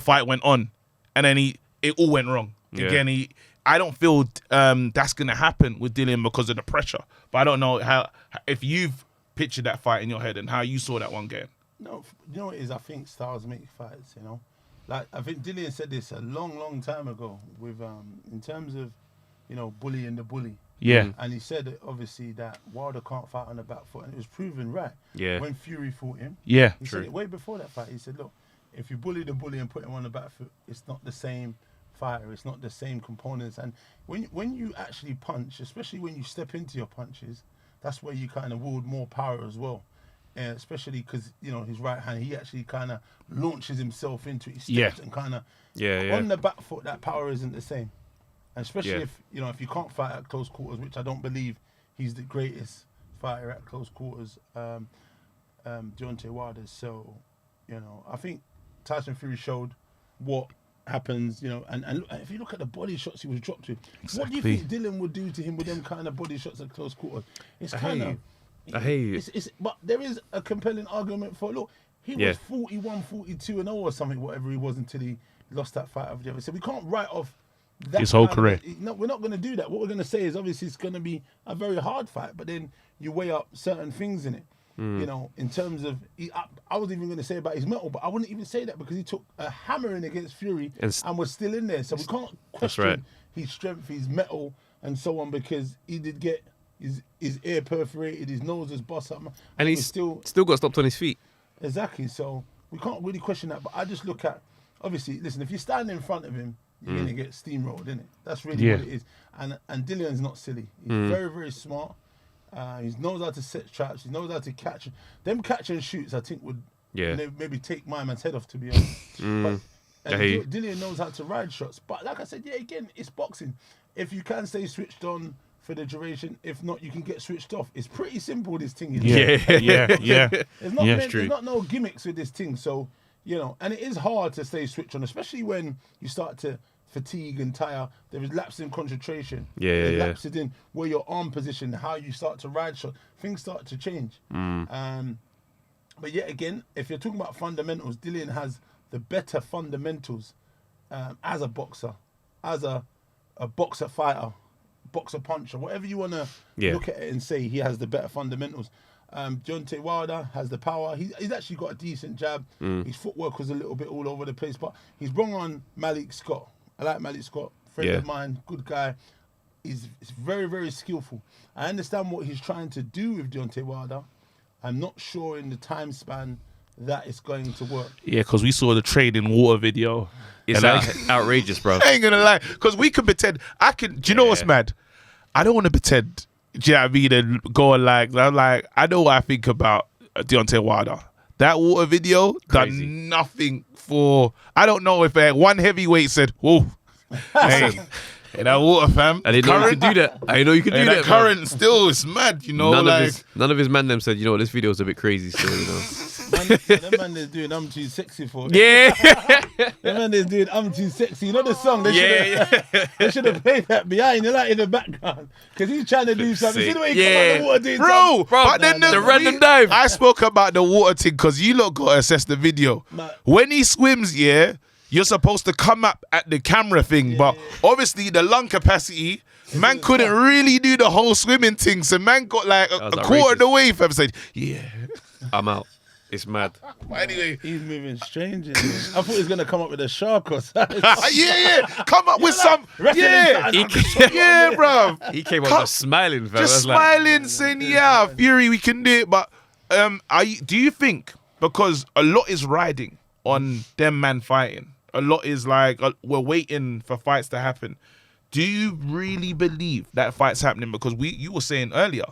fight went on, and then it all went wrong. Yeah. Again, I don't feel that's gonna happen with Dillian because of the pressure. But I don't know if you've pictured that fight in your head and how you saw that one game. No, you know what it is? I think styles make fights. Like I think Dillian said this a long time ago with in terms of bullying the bully. Yeah. And he said that obviously that Wilder can't fight on the back foot, and it was proven right. Yeah. When Fury fought him. Yeah. He said it way before that fight. He said, look, if you bully the bully and put him on the back foot, it's not the same fighter. It's not the same components. And when you actually punch, especially when you step into your punches, that's where you kind of wield more power as well. And especially because his right hand, he actually kind of launches himself into it. He steps and kind of on the back foot. That power isn't the same. And especially if you can't fight at close quarters, which I don't believe he's the greatest fighter at close quarters, Deontay Wilder. So, I think Tyson Fury showed what happens, and if you look at the body shots he was dropped to, what do you think Dillian would do to him with them kind of body shots at close quarters? It's kind of... I hate you. But there is a compelling argument for, look, he was 41, 42-0 or something, whatever he was, until he lost that fight over the other. So we can't write off that his whole career. No, we're not going to do that. What we're going to say is obviously it's going to be a very hard fight, but then you weigh up certain things in it. In terms of, I was even going to say about his mettle, but I wouldn't even say that because he took a hammering against Fury and was still in there. So we can't question his strength, his mettle, and so on, because he did get his ear perforated, his nose was bust up, and he's still got stopped on his feet. Exactly. So we can't really question that. But I just look at, obviously, listen, if you stand in front of him, you're going to get steamrolled, innit? That's really what it is. And Dillian's not silly. He's very, very smart. He knows how to set traps. He knows how to catch. Them catch and shoots, I think, would maybe take my man's head off, to be honest. Dillian knows how to ride shots. But like I said, again, it's boxing. If you can stay switched on for the duration. If not, you can get switched off. It's pretty simple, this thing. Yeah. There's not, Yeah, it's true. there's not no gimmicks with this thing. So, you know, and it is hard to stay switched on, especially when you start to fatigue and tire. There is lapses in concentration. There's lapses in where your arm position, how you start to ride shot. Things start to change. But yet again, if you're talking about fundamentals, Dillian has the better fundamentals as a boxer, as a boxer fighter, boxer puncher, whatever you want to look at it and say, he has the better fundamentals. Deontay Wilder has the power. He's actually got a decent jab. His footwork was a little bit all over the place, but he's brought on Malik Scott. I like Malik Scott, friend of mine, good guy. He's very, very skillful. I understand what he's trying to do with Deontay Wilder. I'm not sure in the time span that it's going to work. Yeah, because we saw the trading water video. It's outrageous, bro. I ain't gonna lie, because we could pretend. Do you know what's mad? I don't want to pretend. Do you know what I mean? And go like, I'm like, I know what I think about Deontay Wilder. That water video done nothing for. I don't know if one heavyweight said, "Whoa, hey, that water, fam." I didn't know you could do that. I didn't know you could do that. That current still is mad, you know. None of his man them said, you know, this video is a bit crazy still, you know. That man is doing I'm too sexy for it. Yeah. That man is doing I'm too sexy. You know the song? They should have played that behind, like in the background. Because he's trying to do something. See the way he come out the water doing bro, but then the random dive. I spoke about the water thing because you lot got to assess the video. When he swims, you're supposed to come up at the camera thing, but obviously the lung capacity, man couldn't really do the whole swimming thing. So man got like a quarter of the way, fam, said, I'm out. It's mad. But anyway, he's moving strange. I thought he was gonna come up with a shark or something. Come up with some. Bro. He came up just smiling, fam. Just smiling, saying, Fury, we can do it. But do you think, because a lot is riding on them man fighting, a lot is like, we're waiting for fights to happen. Do you really believe that fight's happening? Because you were saying earlier,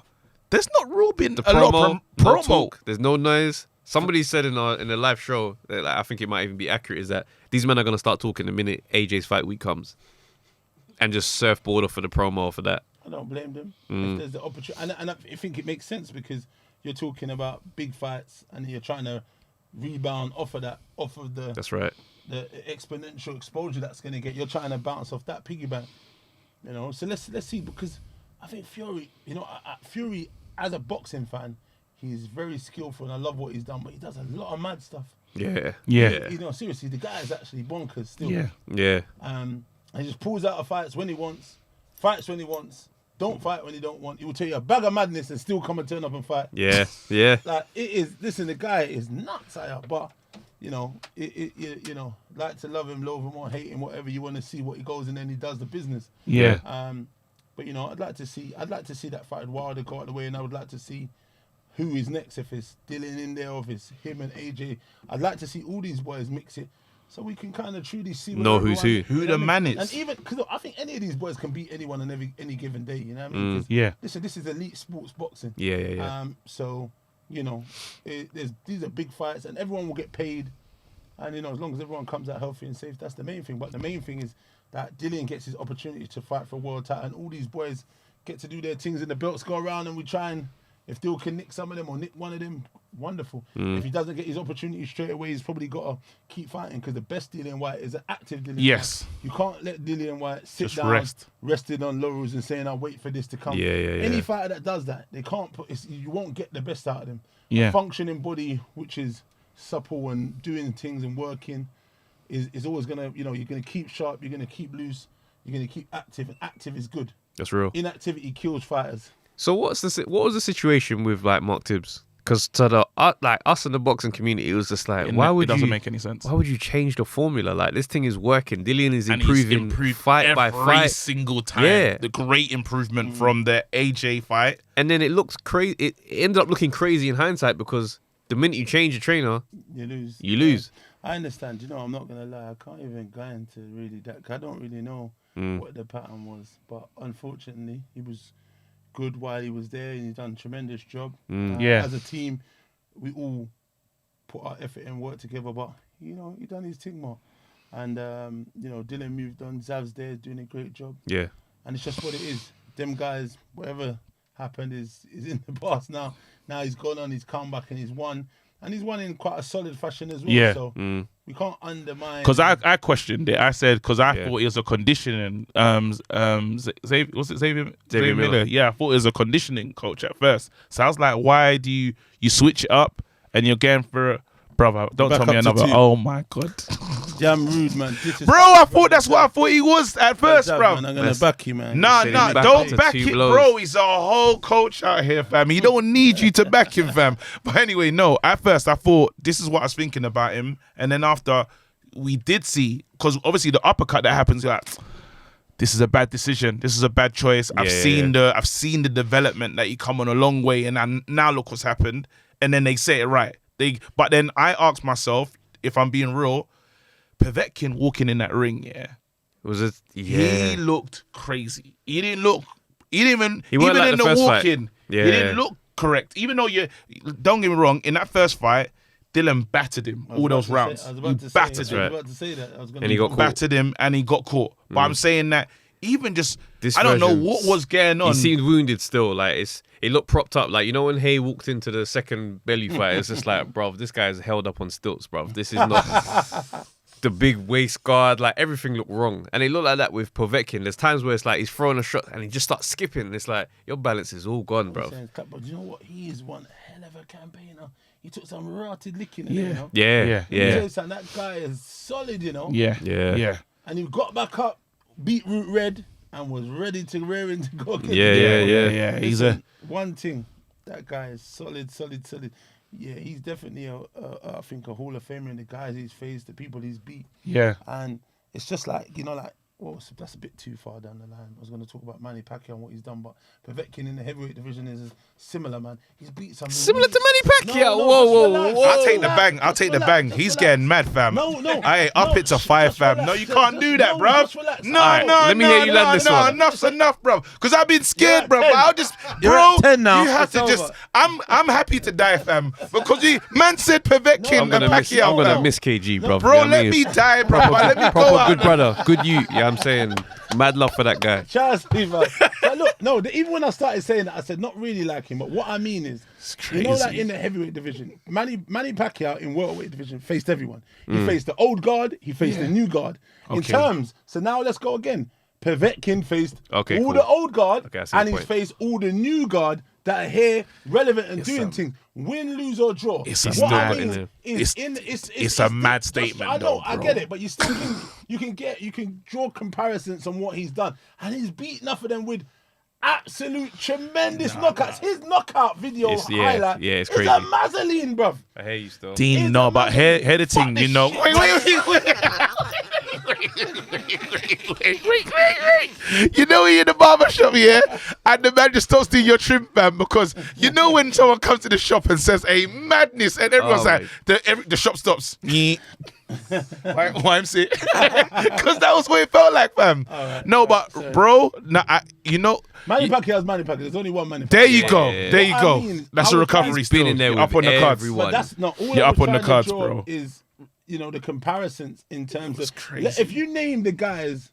there's not really been a lot of promo. Talk. There's no noise. Somebody said in a live show, that, like, I think it might even be accurate, is that these men are going to start talking the minute AJ's fight week comes and just surfboard off for the promo for that. I don't blame them. If there's the opportunity. And I think it makes sense because you're talking about big fights and you're trying to rebound off of the That's right. The exponential exposure that's going to get. You're trying to bounce off that piggy bank. You know, so let's see, because I think Fury, you know, Fury as a boxing fan, he's very skillful and I love what he's done, but he does a lot of mad stuff. Yeah. You know, seriously, the guy is actually bonkers still. Yeah. And he just pulls out of fights when he wants, fights when he wants, don't fight when he don't want. He will tell you a bag of madness and still come and turn up and fight. Yeah. Like, it is, listen, the guy is nuts, but, you know, you know, like to love him, or hate him, whatever you want to see what he goes and then he does the business. But, you know, I'd like to see that fight Wilder go out of the way, and I would like to see who is next, if it's Dillian in there, or if it's him and AJ. I'd like to see all these boys mix it so we can kind of truly see who's who. Who the man is. And even, because I think any of these boys can beat anyone on any given day, you know what I mean? This is elite sports boxing. So, you know, these are big fights and everyone will get paid. And, you know, as long as everyone comes out healthy and safe, that's the main thing. But the main thing is that Dillian gets his opportunity to fight for a world title and all these boys get to do their things and the belts go around and we try and, if Dill can nick some of them or nick one of them, wonderful. If he doesn't get his opportunity straight away, he's probably got to keep fighting because the best Dillian Whyte is an active Dillian Whyte. You can't let Dillian Whyte sit just down, rest. resting on laurels and saying, I'll wait for this to come. Any fighter that does that, they can't you won't get the best out of them. A functioning body, which is supple and doing things and working, is always going to, you know, you're going to keep sharp, you're going to keep loose, you're going to keep active, and active is good. That's real. Inactivity kills fighters. So what was the situation with like Mark Tibbs? Because to the like us in the boxing community, it was just like, it doesn't make any sense. Why would you change the formula? Like, this thing is working. Dillian is improving fight by fight every single time. The great improvement from the AJ fight. And then it looks crazy. It ended up looking crazy in hindsight because the minute you change your trainer, you lose. I understand. You know, I'm not gonna lie. I can't even go into really that. I don't really know what the pattern was, but unfortunately, he was good while he was there, and he's done a tremendous job. As a team, we all put our effort and work together, but, you know, he done his thing more. And, you know, Dillian moved on. Zav's there, doing a great job. And it's just what it is. them guys, whatever happened is in the past now. Now he's gone on, he's come back and he's won. And he's won in quite a solid fashion as well. Yeah. So we can't undermine. Because I questioned it. I said, because I thought it was a conditioning. Xavier Miller? Yeah, I thought it was a conditioning coach at first. So I was like, why do you switch it up and you're going for brother? Don't tell me another. Oh my God. Damn rude, man. Bro, I thought that's what I thought he was at first, bro. Man, I'm going to back you, man. Nah, don't back it, bro. He's a whole coach out here, fam. He don't need you to back him, fam. But anyway, no. At first, I thought this is what I was thinking about him. And then after we did see, because obviously the uppercut that happens, you're like, this is a bad decision. This is a bad choice. I've seen the development that he come on a long way, and now look what's happened. And then they say it right. But then I asked myself, if I'm being real, Povetkin walking in that ring, he looked crazy. He didn't even in the walking, he didn't look correct. Even though don't get me wrong, in that first fight, Dillian battered him all those rounds. Battered him. And he got caught. Battered him and he got caught. But I'm saying that even just I don't know what was going on. He seemed wounded still. Like it looked propped up. Like, you know when Hay walked into the second belly fight, it's just like, bruv, this guy's held up on stilts, bruv. This is not the big waist guard. Like, everything looked wrong. And it looked like that with Povetkin. There's times where it's like he's throwing a shot and he just starts skipping. And it's like, your balance is all gone, bruv. But you know what? He is one hell of a campaigner. He took some rotted licking in it, you know? Yeah. That guy is solid, you know? Yeah. And he got back up, beat Root Red, and was ready to rear in to go again. Yeah. He's one thing. That guy is solid. Yeah, he's definitely I think a Hall of Famer in the guys he's faced, the people he's beat. Yeah. And it's just like, you know, like, well, that's a bit too far down the line. I was going to talk about Manny Pacquiao and what he's done, but Povetkin in the heavyweight division is similar, man. He's beat some... Similar to Manny Pacquiao? No, whoa. I'll take the bang. He's getting mad, fam. No. Up it to 5, fam. No, you can't do that, bro. No. Let me hear you land this one. Enough's enough, bro. Because I've been scared, bro. I'll just... You're Bro, at 10 now. you have to just... I'm happy to die, fam. Because man said Povetkin and Pacquiao. I'm going to miss KG, bro. Bro, let me die, bro. Let me go Proper out. good brother. Good you. Yeah, I'm saying... Mad love for that guy. Charles Steve, but look, even when I started saying that, I said not really like him. But what I mean is, you know, like in the heavyweight division, Manny Pacquiao in welterweight division faced everyone. He faced the old guard, he faced the new guard. In terms, so now let's go again. Povetkin faced all the old guard, and he's faced all the new guard that are here, relevant and doing things. Win, lose or draw. It's a mad statement. I know, though, I get it, but you still can draw comparisons on what he's done, and he's beaten enough of them with absolute tremendous knockouts. His knockout video highlight it's is crazy. a Mazzoline, bruv. I hear you still. Dean, no, but hear the thing, you know. Wait. You know when you're in the barber shop, and the man just starts doing your trim, fam, because you know when someone comes to the shop and says a madness, and everyone's like, the shop stops. Why I'm saying? Because that was what it felt like, fam. Right, no, but bro, you know. Manny Pacquiao's Manny Pacquiao. There's only one Manny Pacquiao. There you go. I mean, that's a recovery still. In there up on the cards. But that's not all. You're up on the cards, bro. Is, you know, the comparisons in terms of crazy. If you name the guys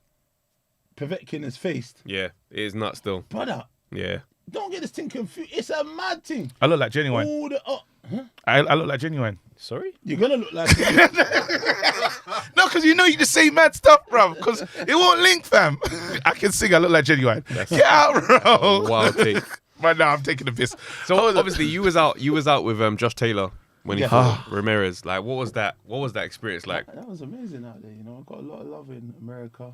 Povetkin has faced, Yeah, it is nuts still. brother, Yeah. don't get this thing confused. It's a mad thing. I look like Genuine. All the I look like Genuine. Sorry? you're gonna look like No, because you know you just say mad stuff, bro. Because it won't link, fam. I can sing. I look like Genuine. Get out, bro. Wild take. Right now, I'm taking the piss. So obviously you was out with Josh Taylor when he fought Ramirez. Like, what was that experience like? That was amazing out there. You know, I got a lot of love in America.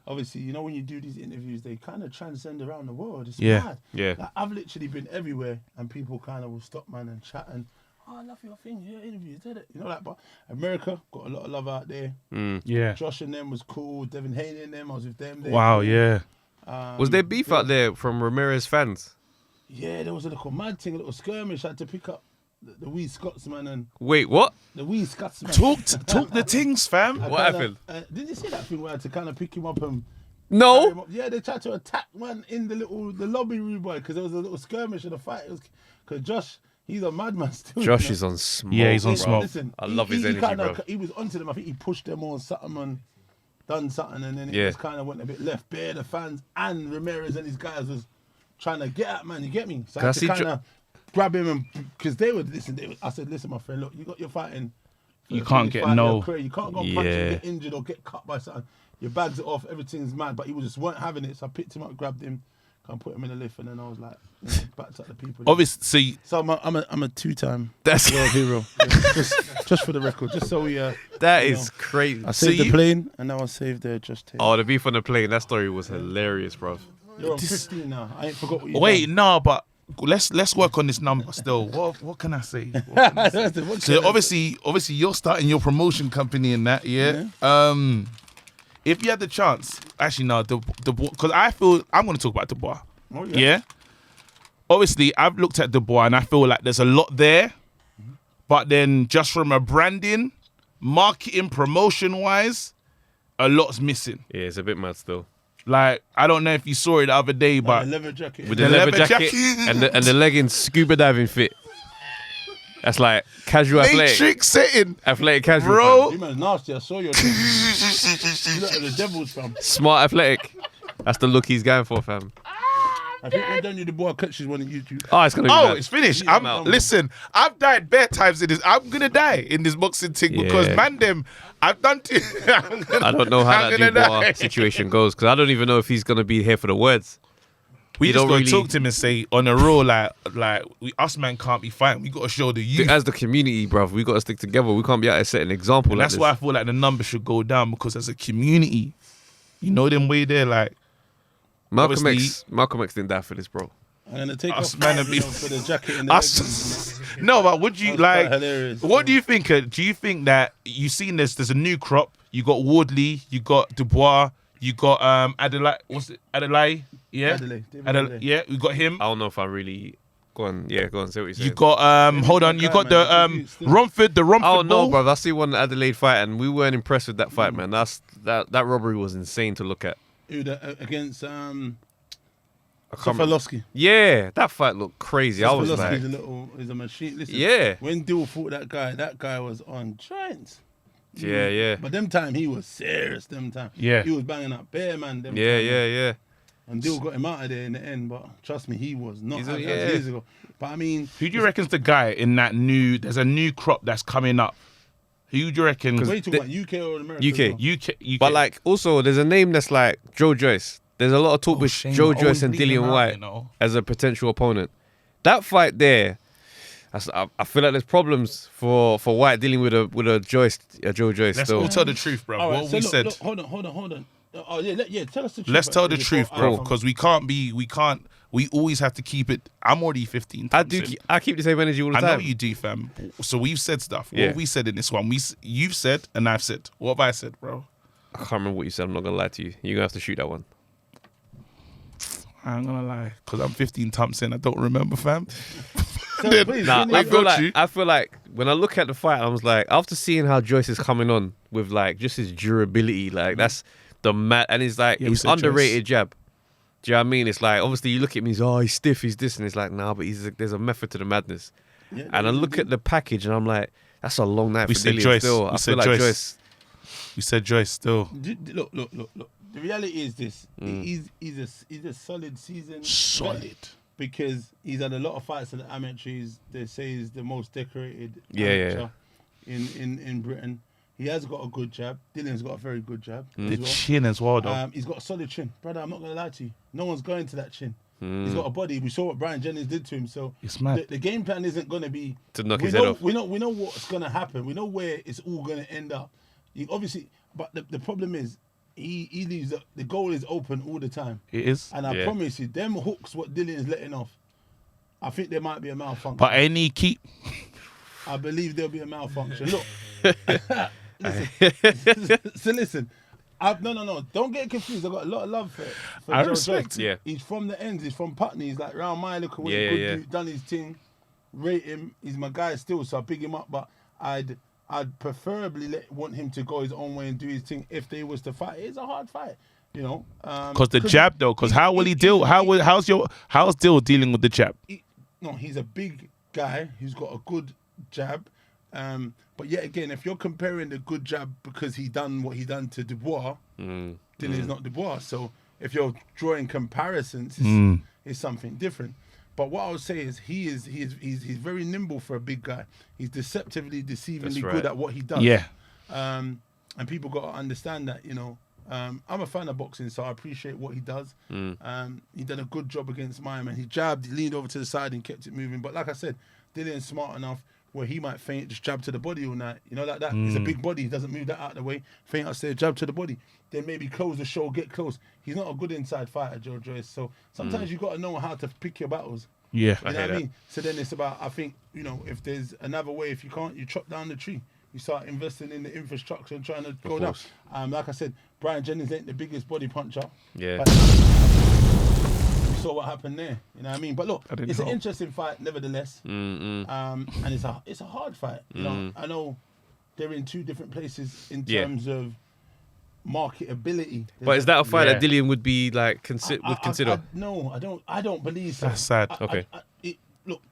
Obviously, you know, when you do these interviews, they kind of transcend around the world. It's mad. Yeah. Like, I've literally been everywhere, and people kind of will stop, man, and chat and, I love your thing, your interviews, did it? You know that, but America got a lot of love out there. Yeah. Josh and them was cool. Devin Haney and them, I was with them. Wow, yeah. Was there beef out there from Ramirez fans? Yeah, there was a little mad thing, a little skirmish. I had to pick up the wee Scotsman and Wait, what? the wee Scotsman. Talk the things, fam. What happened? Did you see that thing where I had to kind of pick him up and No. carry him up? Yeah, they tried to attack one in the lobby room, boy, because there was a little skirmish in the fight. Because Josh, he's a madman still. Josh is on smoke. Yeah, he's on bro. smoke. Listen, I love his energy, bro. He was onto them. I think he pushed them on something, and done something, and then it just kind of went a bit left. Bare the fans and Ramirez and these guys was trying to get at man. You get me? So I had to kind of grab him, and because they would listen. I said, listen, my friend, look, you're fighting. You can't get You can't go and punch and get injured or get cut by something. Your bags it off, everything's mad, but he just weren't having it. So I picked him up, grabbed him, and put him in the lift, and then I was like, backed up the people. Obviously, so I'm a two-time That's world hero. just for the record, just so we. That is crazy. I saved the plane, and now I saved the just tape. Oh, the beef on the plane. That story was hilarious, bro. You're on 15 now. I ain't forgot what you. Wait, no, but let's work on this number still. What can I say? So obviously you're starting your promotion company in that, yeah. If you had the chance, actually no, the because I feel I'm going to talk about Dubois. Oh, yeah. Obviously, I've looked at Dubois and I feel like there's a lot there, but then just from a branding, marketing, promotion wise, a lot's missing. Yeah, it's a bit mad still. Like, I don't know if you saw it the other day, but the leather jacket. With the leather jacket and the leggings scuba diving fit. That's like casual Matrix setting. Athletic casual. Bro. You man nasty. I saw your you look at the Devils, fam. Smart athletic. That's the look he's going for, fam. I think when Daniel Dubois catches one on YouTube. Oh, it's gonna be mad. It's finished. Yeah, Listen, I've died bare times in this. I'm gonna die in this boxing thing because man, I've done. I don't know how that Dubois situation goes because I don't even know if he's gonna be here for the words. We just gotta talk to him and say on a roll like us man can't be fighting. We gotta show the youth. As the community, bruv, we gotta stick together. We can't be out there setting an example. And that's why I feel like the numbers should go down because as a community, you know them way there like. Malcolm X didn't die for this, bro. I'm gonna take Us off man for the jacket and the leggings. No, but would you like? Hilarious. What do you think? Do you think that you seen this? There's a new crop. You got Wardley. You got Dubois. You got Adelaide. What's it? Adelaide. Yeah. Adelaide. Yeah. We got him. I don't know if I really go on. Yeah, go on. Say what you said. You got hold on. You got the Romford. The Romford. Oh no, ball. bro. I see one Adelaide fight, and we weren't impressed with that fight, man. That robbery was insane to look at. Against Sofalowski. Yeah, that fight looked crazy. I was like, is a machine. Listen, yeah. When Dill fought that guy was on giants. Yeah. But them time he was serious. Them time, yeah, he was banging up bare man. Yeah. And Dill got him out of there in the end. But trust me, he was not. That was years ago. But I mean, who do you reckon's the guy in that new? There's a new crop that's coming up. Who do you reckon? What are you talking about, UK or America? UK. But like, also, there's a name that's like Joe Joyce. There's a lot of talk with Joe Joyce and Dillian Whyte as a potential opponent. That fight there, I feel like there's problems for Whyte dealing with a Joe Joyce. Let's all tell the truth, bro. Right, what we said. Look, hold on. Oh yeah, tell us the truth. Let's tell the truth, bro, because we can't. We always have to keep it. I'm already 15. I keep the same energy all the time. I know you do, fam. So we've said stuff. What have we said in this one? You've said and I've said. What have I said, bro? I can't remember what you said. I'm not gonna lie to you. You're gonna have to shoot that one. I'm gonna lie, because I'm 15 times in. I don't remember, fam. I feel like when I look at the fight, I was like, after seeing how Joyce is coming on with like just his durability, like that's the mad, and he's like he's underrated jab. Do you know what I mean? It's like obviously you look at me, he's stiff, he's this, and it's like nah, but there's a method to the madness. Yeah, and I look at the package, and I'm like, that's a long night for Dillian still. I feel like Joyce. We said Joyce still. Look. The reality is this: he's a solid season. Solid. Because he's had a lot of fights in the amateurs. They say he's the most decorated amateur in Britain. He has got a good jab. Dillian's got a very good jab. The chin as well, though. He's got a solid chin. Brother, I'm not going to lie to you. No one's going to that chin. He's got a body. We saw what Brian Jennings did to him. So it's mad. The game plan isn't going to be... to knock his head off. We know what's going to happen. We know where it's all going to end up. Obviously, but the problem is, he leaves the goal is open all the time. It is. And I promise you, them hooks what Dillian's letting off, I think there might be a malfunction. But any keep... I believe there'll be a malfunction. Look, listen. No. Don't get confused. I've got a lot of love for I Joe respect. Joyce. Yeah. He's from the ends. He's from Putney. He's like round my look away. Dude, done his thing. Rate him. He's my guy still, so I pick him up. But I'd preferably want him to go his own way and do his thing if they was to fight. It's a hard fight, you know. Because the jab, though. Because how will he deal? How's Dill dealing with the jab? He's a big guy who's got a good jab. But yet again, if you're comparing the good jab because he done what he done to Dubois, then it's not Dubois. So if you're drawing comparisons, it's something different. But what I would say is he's very nimble for a big guy. He's deceptively, deceivingly good at what he does. Yeah. And people got to understand that, you know. I'm a fan of boxing, so I appreciate what he does. He did a good job against my man. He jabbed, he leaned over to the side and kept it moving. But like I said, Dillian's smart enough where he might feint, just jab to the body all night. You know, like that. It's a big body. He doesn't move that out of the way. Feint upstairs, jab to the body. Then maybe close the show, get close. He's not a good inside fighter, Joe Joyce. So sometimes you got to know how to pick your battles. Yeah. You know what I mean? So then it's about, I think, you know, if there's another way, if you can't, you chop down the tree. You start investing in the infrastructure and trying to go down. Like I said, Brian Jennings ain't the biggest body puncher. Yeah. But you saw what happened there. You know what I mean? But look, it's an interesting fight, nevertheless. And it's a hard fight. You know, I know they're in two different places in terms of marketability. But is that a fight that Dillian would be like consider? No, I don't believe so. That's sad. Okay. Look,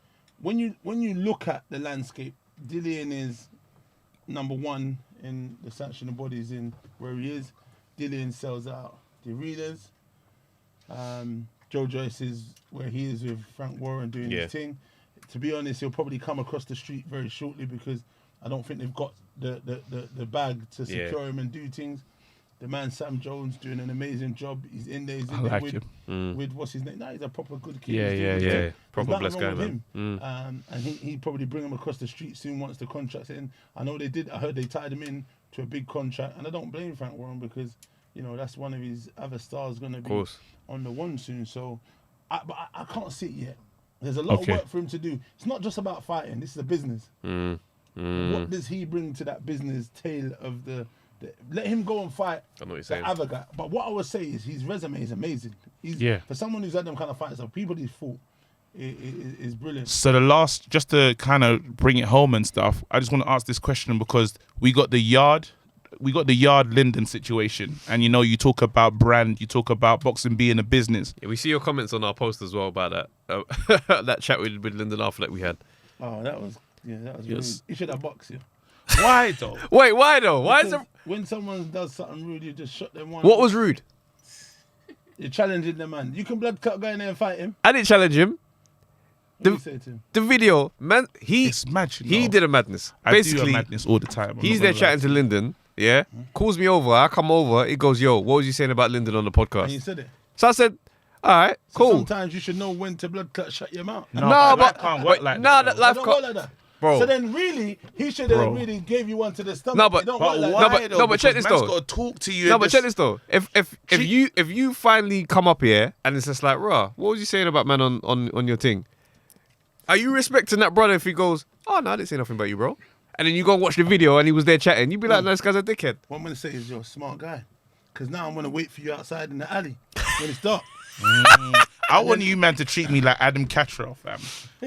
when you look at the landscape, Dillian is number one in the sanctioned bodies in where he is. Dillian sells out the arenas. Joe Joyce is where he is with Frank Warren doing his thing. To be honest, he'll probably come across the street very shortly because I don't think they've got the bag to secure him and do things. The man Sam Jones doing an amazing job. He's in there. He's in there with what's his name? No, he's a proper good kid. Yeah. Proper blessed guy, man. And he probably bring him across the street soon once the contract's in. I know they did. I heard they tied him in to a big contract, and I don't blame Frank Warren because you know that's one of his other stars going to be on the one soon. So, but I can't see it yet. There's a lot of work for him to do. It's not just about fighting. This is a business. What does he bring to that business tail of the let him go and fight the other guy. But what I would say is his resume is amazing. For someone who's had them kind of fights, so people he's fought is brilliant. So the last, just to kind of bring it home and stuff, I just want to ask this question because we got the Yarde Lyndon situation, and you know you talk about brand, you talk about boxing being a business. Yeah, we see your comments on our post as well about that that chat with Lyndon after that we had. Oh, that was really, you should have boxed you. Why though? Wait, why though? Why is it? When someone does something rude, you just shut them one. What was rude? You're challenging the man. You can blood cut go in there and fight him. I didn't challenge him. What do you say to him? The video, man, it's mad, you know. he did a madness. I do a madness all the time. He's there chatting to Lyndon, calls me over. I come over. He goes, "Yo, what was you saying about Lyndon on the podcast?" And you said it. So I said, "All right, cool." Sometimes you should know when to blood cut shut your mouth. No, but can't work like that. that life don't work like that. Bro. So then, really, he should have really gave you one to the stomach. No, but- It don't But work like why that. though? no, but check Because this man's though. got to talk to you. No, and but just- check this though. If you finally come up here and it's just like, "Rah, what was you saying about man on your thing?" Are you respecting that brother if he goes, "Oh no, I didn't say nothing about you, bro," and then you go and watch the video and he was there chatting, you'd be like, "No, this guy's a dickhead." What I'm going to say is you're a smart guy. Because now I'm going to wait for you outside in the alley when it's dark. Mm. I want you, man, to treat me like Adam Cattrall, fam.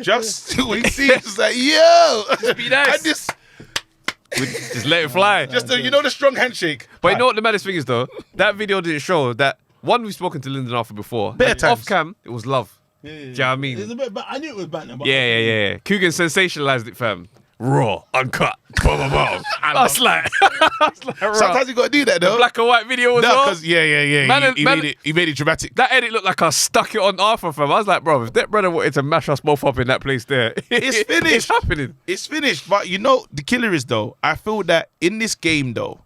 Just when he sees, it's like, yo, Just be nice. And just let it fly. Just you know the strong handshake. But you know what the maddest thing is though? That video didn't show that one we've spoken to Lyndon after before. Better And times. off cam, it was love. Yeah. Do you know what I mean? It's a bit, but I knew it was banter. But Yeah. Coogan sensationalized it, fam. Raw, uncut, boom. I was like, raw. Sometimes you got to do that, though. Black and white video as well. because he made it dramatic. That edit looked like I stuck it on Arthur, fam. I was like, bro, if that brother wanted to mash us both up in that place there, It's finished. It's happening. It's finished. But you know, the killer is though. I feel that in this game though,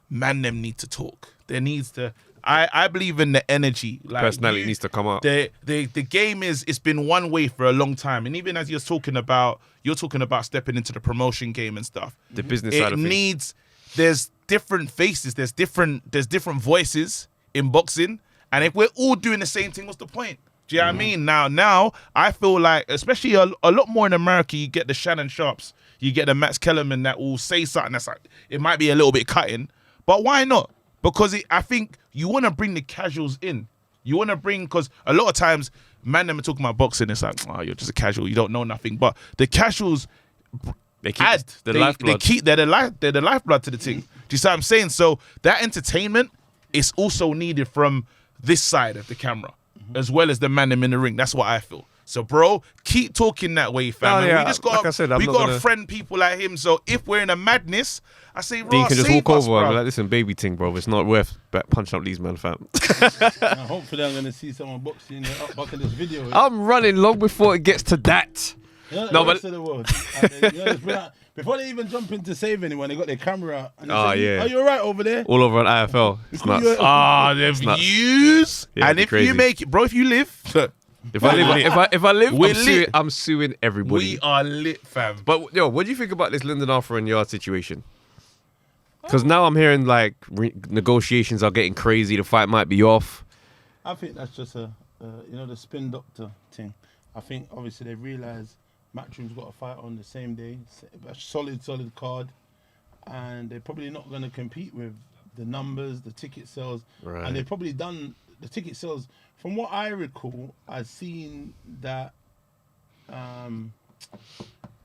man, them need to talk. There needs to. I believe in the energy. Like Personality needs to come out. The game it's been one way for a long time, and even as you're talking about stepping into the promotion game and stuff. The business side of things. There's different faces. There's different voices in boxing, and if we're all doing the same thing, what's the point? Do you know what I mean? Now I feel like, especially a lot more in America, you get the Shannon Sharps, you get the Max Kellerman that will say something that's like, it might be a little bit cutting, but why not? Because I think you want to bring the casuals in. You want to bring, because a lot of times, man, them are talking about boxing, it's like, oh, you're just a casual, you don't know nothing. But the casuals They keep add the lifeblood. they're the lifeblood to the thing. Do you see what I'm saying? So that entertainment is also needed from this side of the camera, as well as the man them in the ring. That's what I feel. So, bro, keep talking that way, fam. Oh, And yeah, we just like got I said, I'm we not got to gonna- friend people like him. So if we're in a madness, I say, Dean Raw, can just save walk us, over and be bro. like, listen, baby ting, bro. It's not worth punching up these men, fam. Now, hopefully, I'm gonna see someone boxing back in this video. I'm running long before it gets to that. You know, No, the rest but- of the world. Like, you know, it's been like- before they even jump in to save anyone, they got their camera out. And they Oh, say, yeah. Are you alright over there? All over on IFL. It's nuts. Yeah. Ah, them nuts. views. Yeah, And it'd be if crazy. you make it, bro, if you live, If I live, if I live, We're lit. I'm suing everybody. we are lit, fam. But yo, what do you think about this Lyndon Arthur and Yarde situation? Because now I'm hearing like negotiations are getting crazy. The fight might be off. I think that's just the spin doctor thing. I think obviously they realise Matchroom's got a fight on the same day, a solid card, and they're probably not going to compete with the numbers, the ticket sales, Right. and they've probably done the ticket sales. From what I recall, I've seen that.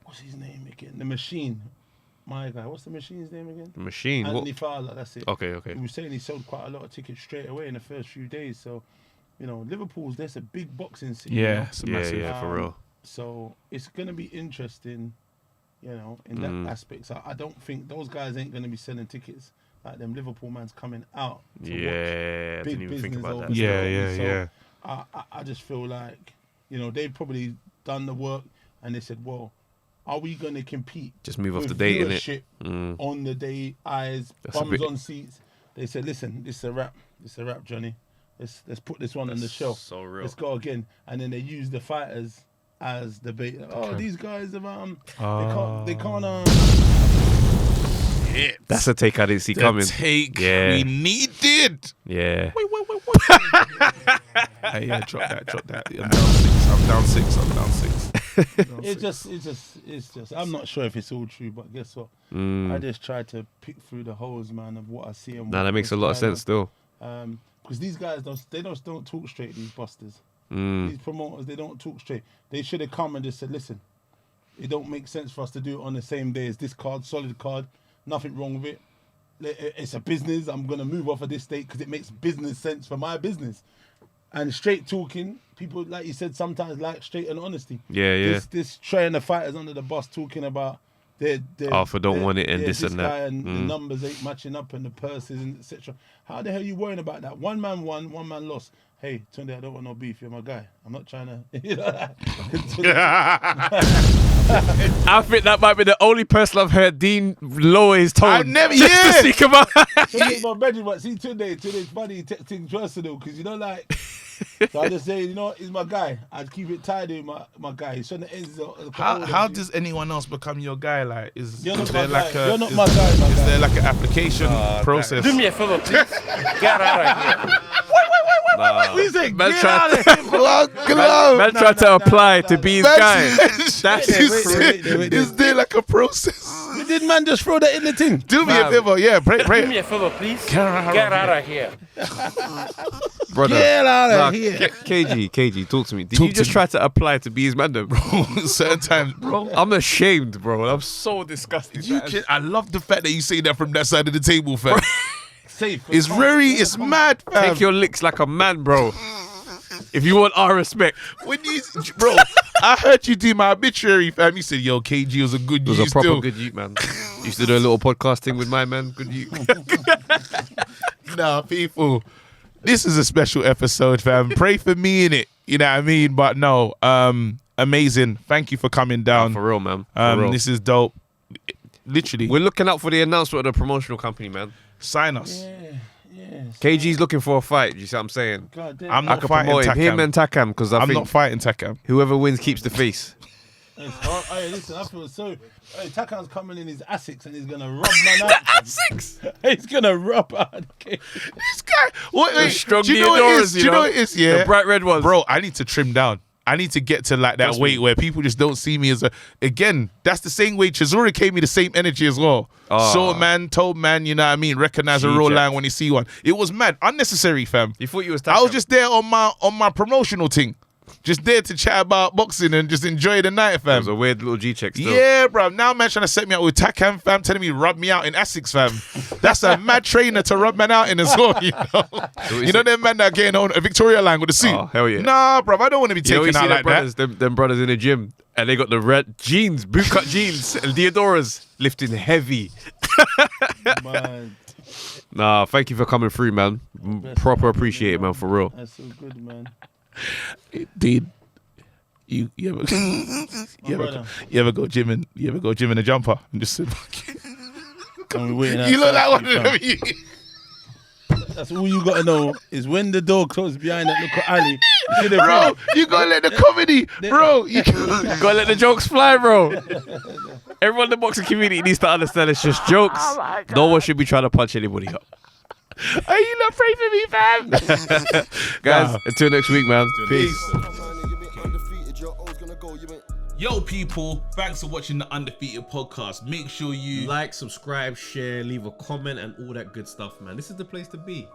What's his name again? The Machine. My guy. What's the Machine's name again? The machine. Anthony What? Fowler. That's it. Okay. He was saying he sold quite a lot of tickets straight away in the first few days. So, you know, Liverpool's there's a big boxing scene. you know? Yeah, it's a massive. Yeah, for real. So it's gonna be interesting, you know, in that aspect. So I don't think those guys ain't gonna be selling tickets like them Liverpool man's coming out. To Yeah, I watch didn't even think about that. Yeah. I just feel like, you know, they've probably done the work and they said, well, are we gonna compete? Just move off with the date, innit? viewership on the day, eyes, That's a bums bit- on seats? They said, listen, this is a wrap. This is a wrap, Johnny. Let's put this one on the shelf. so real. Let's go again. And then they use the fighters as the bait. Oh, these guys have they can't Hit. That's a take I didn't see The coming. take Yeah. we needed. Yeah. Yeah, drop that. I'm down six. It's just I'm not sure if it's all true, but guess what? I just try to pick through the holes, man, of what I see and Nah, that makes a lot of sense still. because these guys don't talk straight, these busters. Mm. These promoters, they don't talk straight. They should have come and just said, listen, it don't make sense for us to do it on the same day as this card, solid card, nothing wrong with it. It's a business. I'm going to move off of this date because it makes business sense for my business. And straight talking, people, like you said, sometimes like straight and honesty. Yeah. This throwing the fighters under the bus, talking about Arthur don't want it and this and that. guy and the numbers ain't matching up and the purses and etc. How the hell are you worrying about that? One man won, one man lost. Hey, Tunde, I don't want no beef. You're my guy. I'm not trying to. You know, I think that might be the only person I've heard Dean lower his tone. I've never- just yeah. to see come out. Tunde's my brother, but see Tunde's funny texting personal because you know like. So I just say, you know, he's my guy. I'd keep it tidy with my guy. He's trying to end How does anyone else become your guy? Like, is You're not there my like guy. a You're not my guy, my is guy. there like an application process? Do me a favor, please. Get out of here. We say, Man get tried- out of here, bro. Man tried to apply to be his guy. That's wait. Is there like a process? Did man just throw that in the thing? Do me a favor, yeah. Do me Pray. a favor, please. Get out of here. brother. Get out of Nah, here. KG, talk to me. Did Talk you to just me. try to apply to be his man, though, bro? Certain times, bro. I'm ashamed, bro. I'm so disgusted. I love the fact that you say that from that side of the table, fam. Safe. It's mad, fam. Take your licks like a man, bro. If you want our respect. When you, bro, I heard you do my obituary, fam. You said, yo, KG was a good It was youth a proper still. good youth, man. Used to do a little podcast thing with my man. Good youth. Nah, people, this is a special episode, fam. Pray for me in it. You know what I mean? But no, amazing. Thank you for coming down. For real, man. For real. This is dope. Literally, We're looking out for the announcement of the promotional company, man. sign us. Yeah. KG's looking for a fight. You see what I'm saying? God damn. I'm I not could fighting promote him Takam. and Takam because I I'm think not fighting Takam. whoever wins keeps the face. Hey, listen, I feel so. Hey, Takan's coming in his Asics and he's gonna rub my out. Asics. He's gonna rub out. Okay. This guy, wait, Strong do you know what it Theodoras, is? Do you know what it is? Yeah, The bright red ones. bro, I need to trim down. I need to get to like that Trust weight me. where people just don't see me as a. Again, that's the same way Chisora gave me the same energy as well. Ah. Saw a man, told man, you know what I mean. Recognize a She raw jacked. line when you see one. It was mad, unnecessary, fam. You thought you was I was Takam? just there on my promotional thing. Just there to chat about boxing and just enjoy the night, It fam. was a weird little G-check still. Yeah, bro. Now man trying to set me up with Takan, fam, telling me rub me out in Essex, fam. That's a mad trainer to rub man out in as well, you know. You know them men that are getting on a Victoria line with the suit? Oh, hell yeah. Nah, bro, I don't want to be You know, taken you see out like brothers, that. them brothers in the gym, and they got the red jeans, bootcut jeans, and Deodoras lifting heavy. Man, Nah, thank you for coming through, man. Proper appreciate it, man, for real. that's so good, man. Dude, you ever you ever go gym in a jumper and just sit back? And we waiting You look outside like for you, one fam. That's all you gotta know is when the door closes behind that little alley. You see the Bro, you gotta let the comedy, bro. You Gotta let the jokes fly, bro. Everyone in the boxing community needs to understand it's just jokes. No one should be trying to punch anybody up. Are you not pray for me, fam? Guys, until next week, man. Peace. Yo, people, thanks for watching the Undefeated podcast. Make sure you Like, subscribe, share, leave a comment, and all that good stuff, man. This is the place to be.